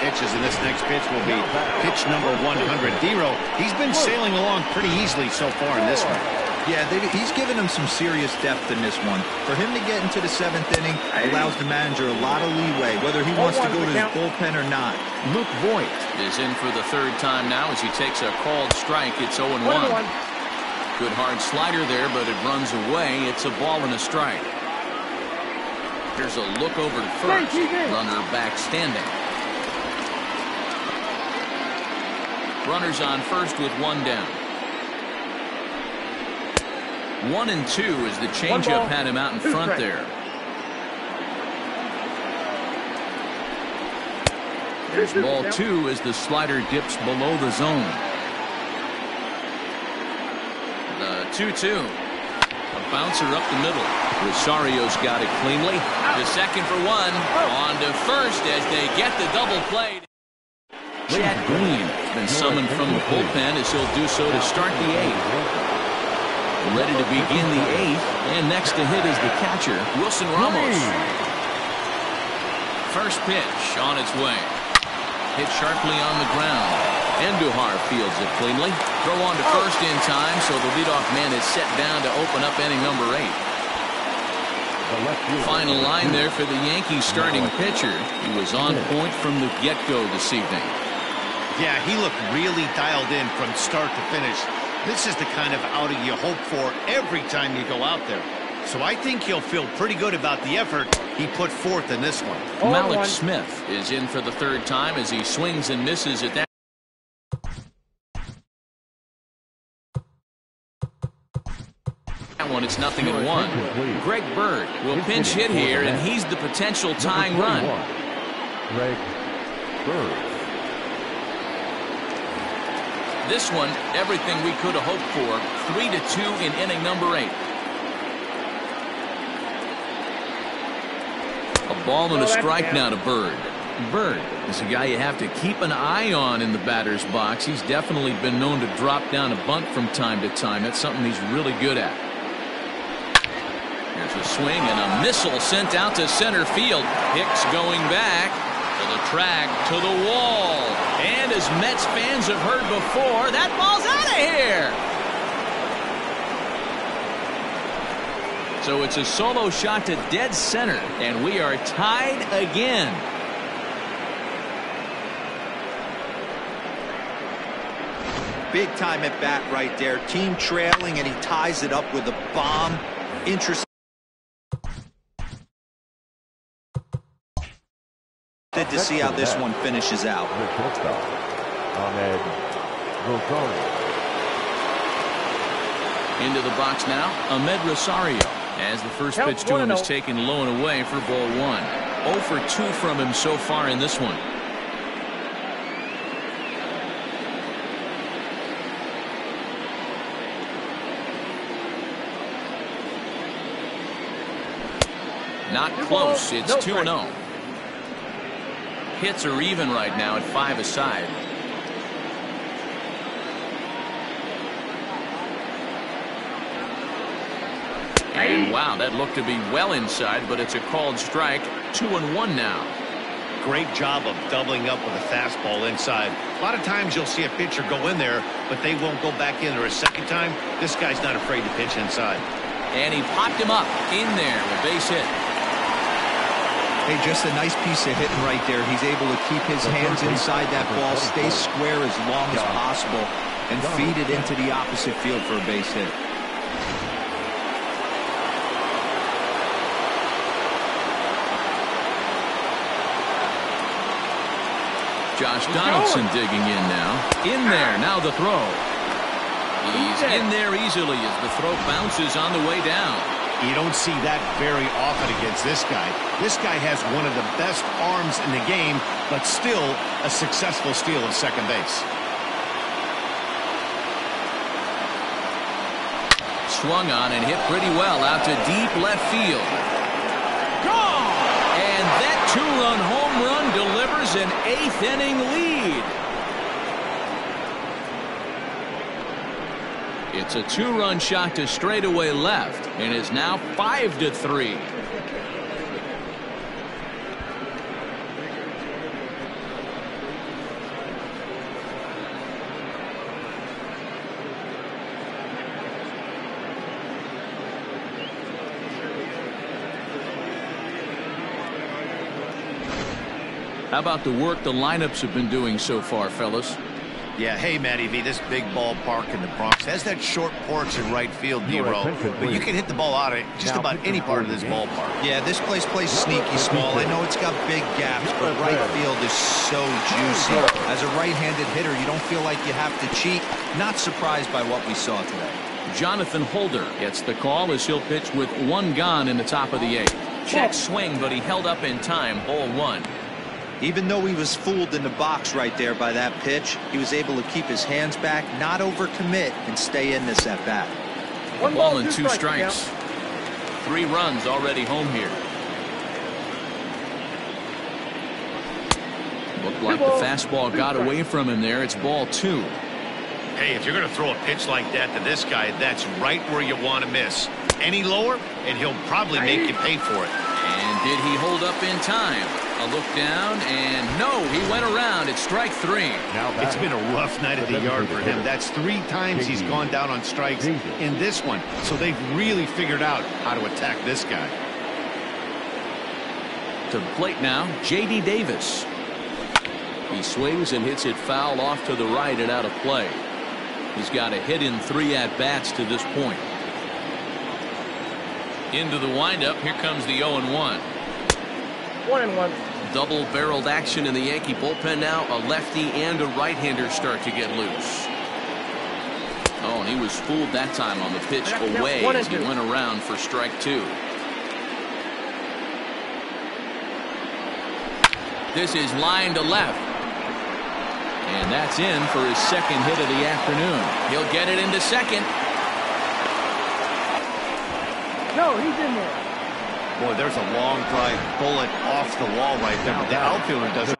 pitches, and this next pitch will be pitch number 100. D-Row, he's been sailing along pretty easily so far in this one. Yeah, he's given him some serious depth in this one. For him to get into the 7th inning allows the manager a lot of leeway, whether he wants to go to his bullpen or not. Luke Voigt is in for the 3rd time now as he takes a called strike. It's 0-1. Good hard slider there, but it runs away. It's a ball and a strike. Here's a look over to first. Runner back standing. Runners on first with 1 down. 1-2 as the changeup had him out in front there. Here's ball 2 as the slider dips below the zone. The 2-2. A bouncer up the middle. Rosario's got it cleanly. To second for 1. On to first as they get the double play. Chad Green has been summoned from the bullpen as he'll do so to start the 8th. Ready to begin the 8th, and next to hit is the catcher, Wilson Ramos. First pitch on its way. Hit sharply on the ground. Andujar fields it cleanly. Throw on to first in time, so the leadoff man is set down to open up inning number 8. Final line there for the Yankees starting pitcher. He was on point from the get-go this evening. Yeah, he looked really dialed in from start to finish. This is the kind of outing you hope for every time you go out there. So I think he'll feel pretty good about the effort he put forth in this one. Malik Smith is in for the 3rd time as he swings and misses at that. That one, it's 0-1. Greg Bird will pinch hit here, and he's the potential tying run. Greg Bird. This one, everything we could have hoped for. 3-2 in inning number 8. A ball and a strike now to Bird. Bird is a guy you have to keep an eye on in the batter's box. He's definitely been known to drop down a bunt from time to time. That's something he's really good at. Here's a swing and a missile sent out to center field. Hicks going back to the track, to the wall. And as Mets fans have heard before, that ball's out of here. So it's a solo shot to dead center, and we are tied again. Big time at bat right there. Team trailing, and he ties it up with a bomb. Interesting to see how this one finishes out. Into the box now, Ahmed Rosario, as the first pitch to him is taken low and away for ball 1. 0 for 2 from him so far in this one. Not close. It's 2-0. Hits are even right now at 5 aside. And wow, that looked to be well inside, but it's a called strike. 2-1 now. Great job of doubling up with a fastball inside. A lot of times you'll see a pitcher go in there, but they won't go back in there a second time. This guy's not afraid to pitch inside. And he popped him up in there, a base hit. Hey, just a nice piece of hitting right there. He's able to keep his hands inside that ball, stay square as long as possible, and feed it into the opposite field for a base hit. Josh Donaldson digging in now. In there, now the throw. He's in there easily as the throw bounces on the way down. You don't see that very often against this guy. This guy has one of the best arms in the game, but still a successful steal of second base. Swung on and hit pretty well out to deep left field. Gone! And that two-run home run delivers an 8th inning lead. It's a 2-run shot to straightaway left and is now 5-3. How about the work the lineups have been doing so far, fellas? Yeah, hey, Matty V, this big ballpark in the Bronx has that short porch in right field, D-Row, but you can hit the ball out of just about any part of this ballpark. Yeah, this place plays sneaky small. I know it's got big gaps, but right field is so juicy. As a right-handed hitter, you don't feel like you have to cheat. Not surprised by what we saw today. Jonathan Holder gets the call as he'll pitch with 1 gone in the top of the 8th. Check swing, but he held up in time, ball 1. Even though he was fooled in the box right there by that pitch, he was able to keep his hands back, not overcommit, and stay in this at-bat. 1 ball and 2 strikes. 3 runs already home here. Looked like the fastball got away from him there. It's ball 2. Hey, if you're going to throw a pitch like that to this guy, that's right where you want to miss. Any lower, and he'll probably make you pay for it. And did he hold up in time? A look down, and no, he went around. It's strike 3. It's been a rough night at the yard for him. That's 3 times he's gone down on strikes in this one. So they've really figured out how to attack this guy. To the plate now, J.D. Davis. He swings and hits it foul off to the right and out of play. He's got a hit in 3 at-bats to this point. Into the windup, here comes the 0-1. 1-1. Double-barreled action in the Yankee bullpen now. A lefty and a right-hander start to get loose. Oh, and he was fooled that time on the pitch away as he went around for strike 2. This is line to left. And that's in for his 2nd hit of the afternoon. He'll get it into second. No, he's in there. Boy, there's a long drive bullet off the wall right there, but the outfielder doesn't.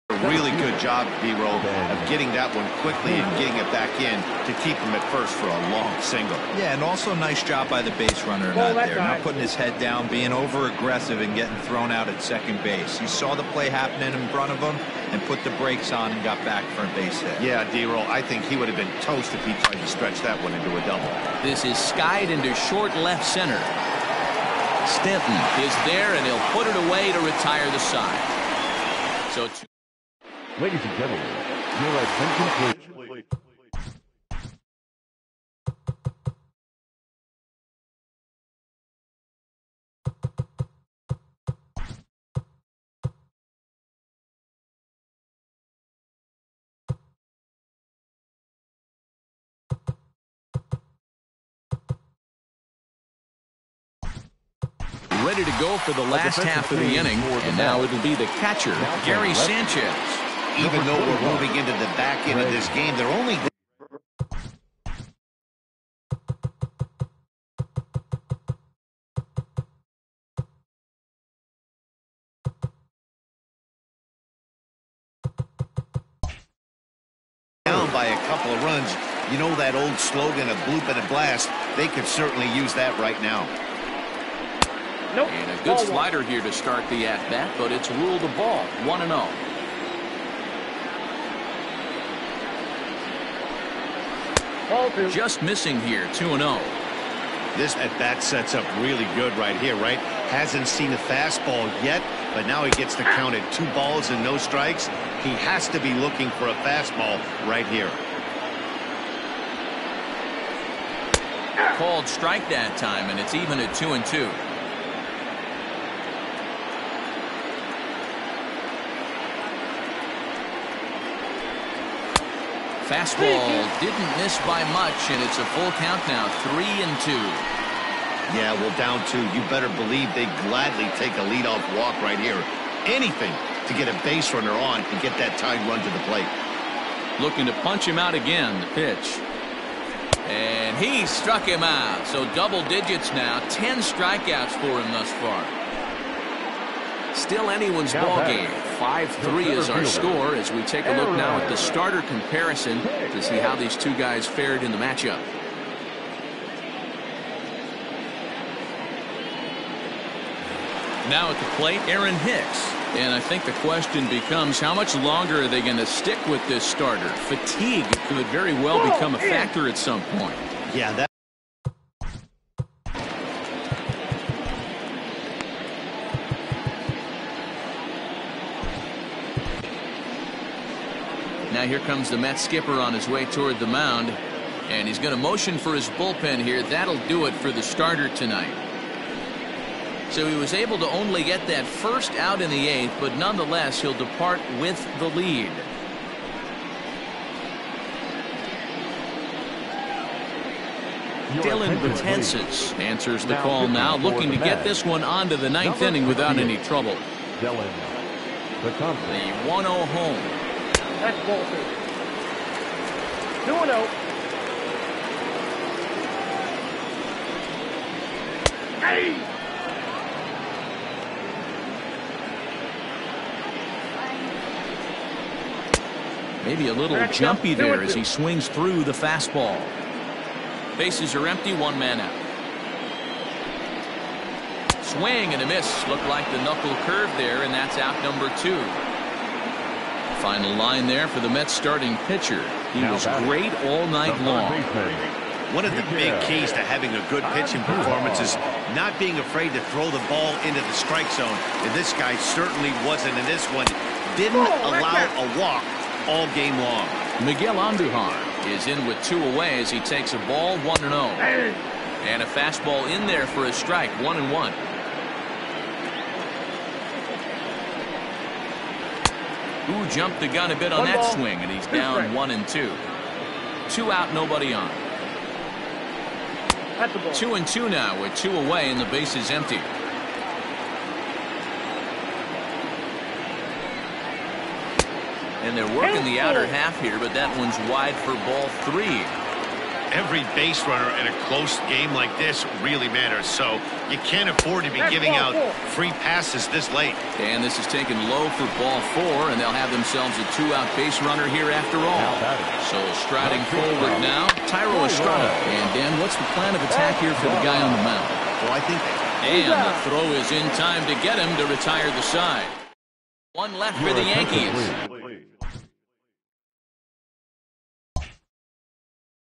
A really good job, D-Roll, of getting that one quickly and getting it back in to keep him at first for a long single. Yeah, and also nice job by the base runner not there. Not putting his head down, being over-aggressive and getting thrown out at second base. He saw the play happening in front of him and put the brakes on and got back for a base hit. Yeah, D-Roll, I think he would have been toast if he tried to stretch that one into a double. This is skied into short left center. Stanton is there, and he'll put it away to retire the side. So, Ladies and gentlemen, your attention please. ready to go for the last half of the inning, and now it'll be the catcher, Gary Sanchez. Even though we're moving into the back end of this game, they're only down by a couple of runs. You know that old slogan, a bloop and a blast? They could certainly use that right now. Nope. And a good slider here to start the at-bat, but it's ruled a ball, 1-0. Just missing here, 2-0. This at-bat sets up really good right here, right? Hasn't seen a fastball yet, but now he gets to count at 2 balls and no strikes. He has to be looking for a fastball right here. Called strike that time, and it's even at 2-2. Fastball didn't miss by much, and it's a full count now, 3-2. Yeah, well, down 2. You better believe they'd gladly take a leadoff walk right here. Anything to get a base runner on and get that tying run to the plate. Looking to punch him out again, the pitch. And he struck him out. So double digits now, 10 strikeouts for him thus far. Still anyone's ball game. 5-3 is our score as we take a look now at the starter comparison to see how these two guys fared in the matchup. Now at the plate, Aaron Hicks. And I think the question becomes, how much longer are they going to stick with this starter? Fatigue could very well become a factor at some point. Yeah, that. Now here comes the Mets skipper on his way toward the mound. And he's going to motion for his bullpen here. That'll do it for the starter tonight. So he was able to only get that first out in the 8th, but nonetheless, he'll depart with the lead. Dylan Betances answers the call now, looking to get this one onto the 9th inning without any trouble. The 1-0 home. That's ball 2. 2-0. Hey! Maybe a little jumpy there as he swings through the fastball. Bases are empty, 1 man out. Swing and a miss. Looked like the knuckle curve there, and that's out number 2. Final line there for the Mets starting pitcher. He was great all night long. One of the big keys to having a good pitching performance is not being afraid to throw the ball into the strike zone. And this guy certainly wasn't in this one. Didn't allow a walk all game long. Miguel Andujar is in with 2 away as he takes a ball, 1-0. And a fastball in there for a strike, 1-1. Who jumped the gun a bit on that swing, and he's down 1-2. 2 out, nobody on. 2-2 now with 2 away and the base is empty. And they're working the outer half here, but that one's wide for ball 3. Every base runner in a close game like this really matters, so you can't afford to be giving out free passes this late. And this is taken low for ball 4, and they'll have themselves a 2-out base runner here after all. So striding forward now, Thairo Estrada. And Dan, what's the plan of attack here for the guy on the mound? Well, I think. And the throw is in time to get him to retire the side. One left for the Yankees.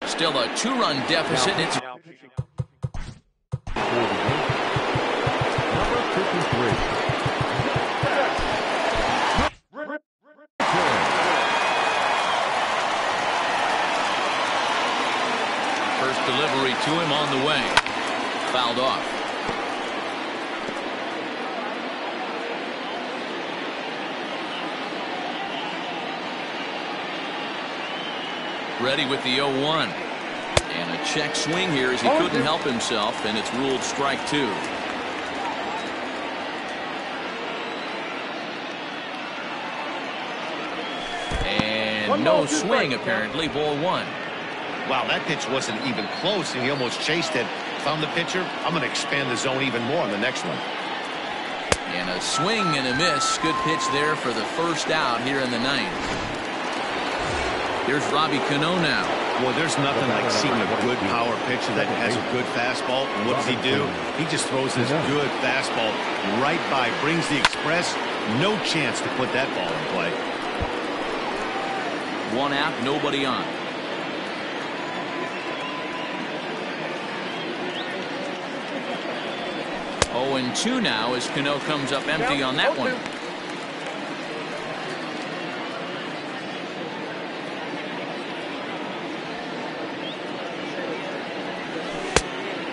Still a 2-run deficit. It's Number 53. first delivery to him on the way. Fouled off. Ready with the 0-1. And a check swing here as he couldn't help himself, and it's ruled strike 2. And no swing, apparently. Ball 1. Wow, that pitch wasn't even close, and he almost chased it. Found the pitcher. I'm going to expand the zone even more on the next one. And a swing and a miss. Good pitch there for the first out here in the 9th. Here's Robbie Cano now. Well, there's nothing like seeing a good power pitcher that has a good fastball. And what does he do? He just throws this good fastball right by, brings the express. No chance to put that ball in play. 1 out, nobody on. Oh, and 2 now as Cano comes up empty on that one.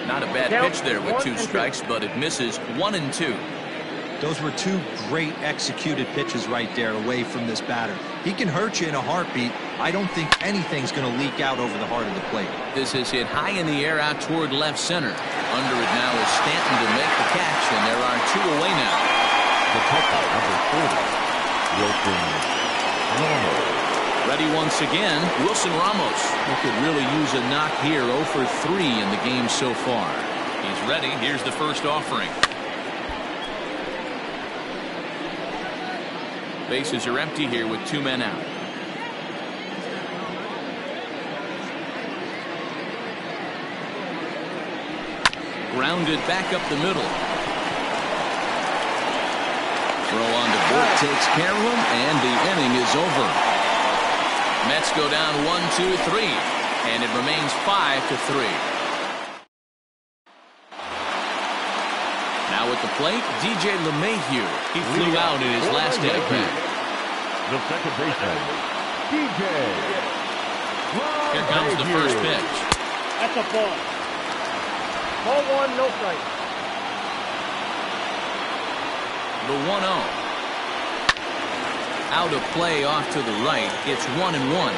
Not a bad pitch there with 2 strikes, but it misses. 1 and 2. Those were 2 great executed pitches right there away from this batter. He can hurt you in a heartbeat. I don't think anything's going to leak out over the heart of the plate. This is hit high in the air out toward left center. Under it now is Stanton to make the catch, and there are 2 away now. The catcher, number 40, Wilson Ramos. Ready once again, Wilson Ramos, who could really use a knock here. 0 for 3 in the game so far. He's ready. Here's the first offering. Bases are empty here with 2 men out. Grounded back up the middle. Throw on to Burt takes care of him, and the inning is over. Mets go down 1-2-3, and it remains 5-3. Now at the plate, DJ LeMahieu. He flew out in his last at-bat. The second baseman, DJ. Here comes the first pitch. That's a ball. Ball 1, no strike. The 1-0. Out of play off to the right. It's 1-1.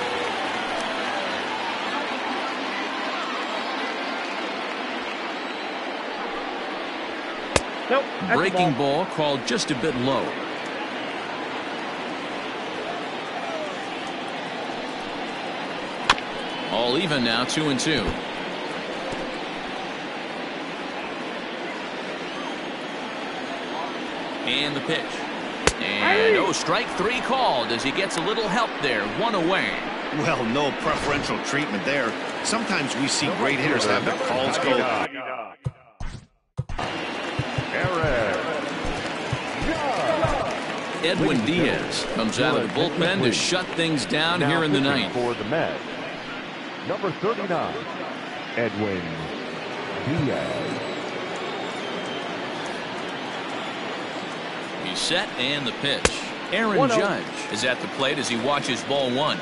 Nope. Breaking ball called just a bit low. All even now, 2-2. And the pitch. And strike 3 called as he gets a little help there. 1 away. Well, no preferential treatment there. Sometimes we see great hitters have their calls go. Edwin Diaz comes out of the bullpen to shut things down here in the 9th. For the Mets, number 39, Edwin Diaz. He's set and the pitch. Aaron Judge is at the plate as he watches ball 1.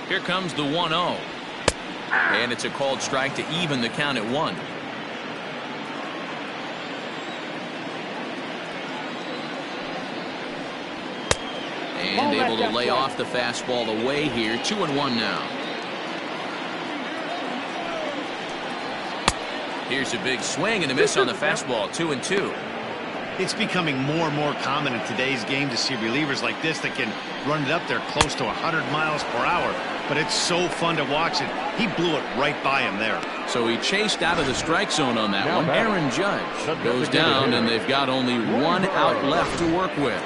Here comes the 1-0. And it's a called strike to even the count at 1. And able to lay off the fastball away here. 2-1 now. Here's a big swing and a miss on the fastball. 2-2. It's becoming more and more common in today's game to see relievers like this that can run it up there close to 100 miles per hour. But it's so fun to watch it. He blew it right by him there. So he chased out of the strike zone on that one. Aaron Judge goes down, and they've got only one out left to work with.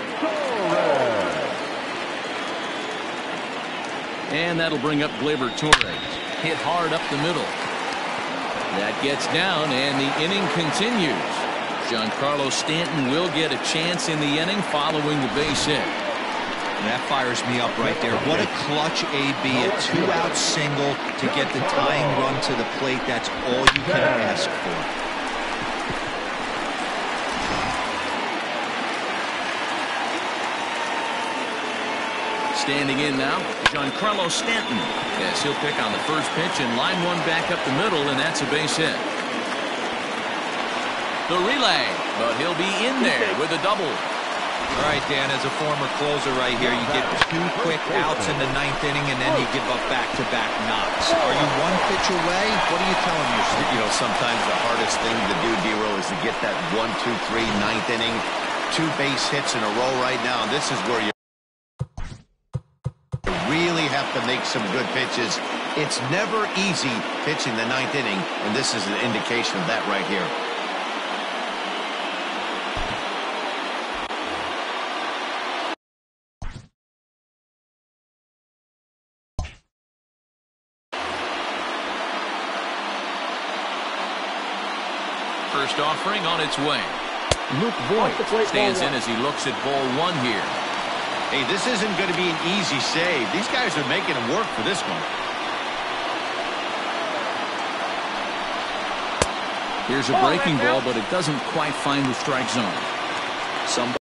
And that'll bring up Gleyber Torres. Hit hard up the middle. That gets down, and the inning continues. Giancarlo Stanton will get a chance in the inning following the base hit. That fires me up right there. What a clutch AB, a two-out single to get the tying run to the plate. That's all you can ask for. Standing in now, Giancarlo Stanton. Yes, he'll pick on the first pitch and line one back up the middle, and that's a base hit. The relay, but he'll be in there with a double. All right, Dan, as a former closer right here, you get two quick outs in the ninth inning, and then you give up back-to-back knocks. Are you one pitch away? What are you telling yourself? You know, sometimes the hardest thing to do, D-Roll, is to get that 1, 2, 3, ninth inning. 2 base hits in a row right now. And this is where you really have to make some good pitches. It's never easy pitching the ninth inning, and this is an indication of that right here. First offering on its way. Luke Voigt stands in as he looks at ball 1 here. Hey, this isn't going to be an easy save. These guys are making him work for this one. Here's a breaking ball, but it doesn't quite find the strike zone.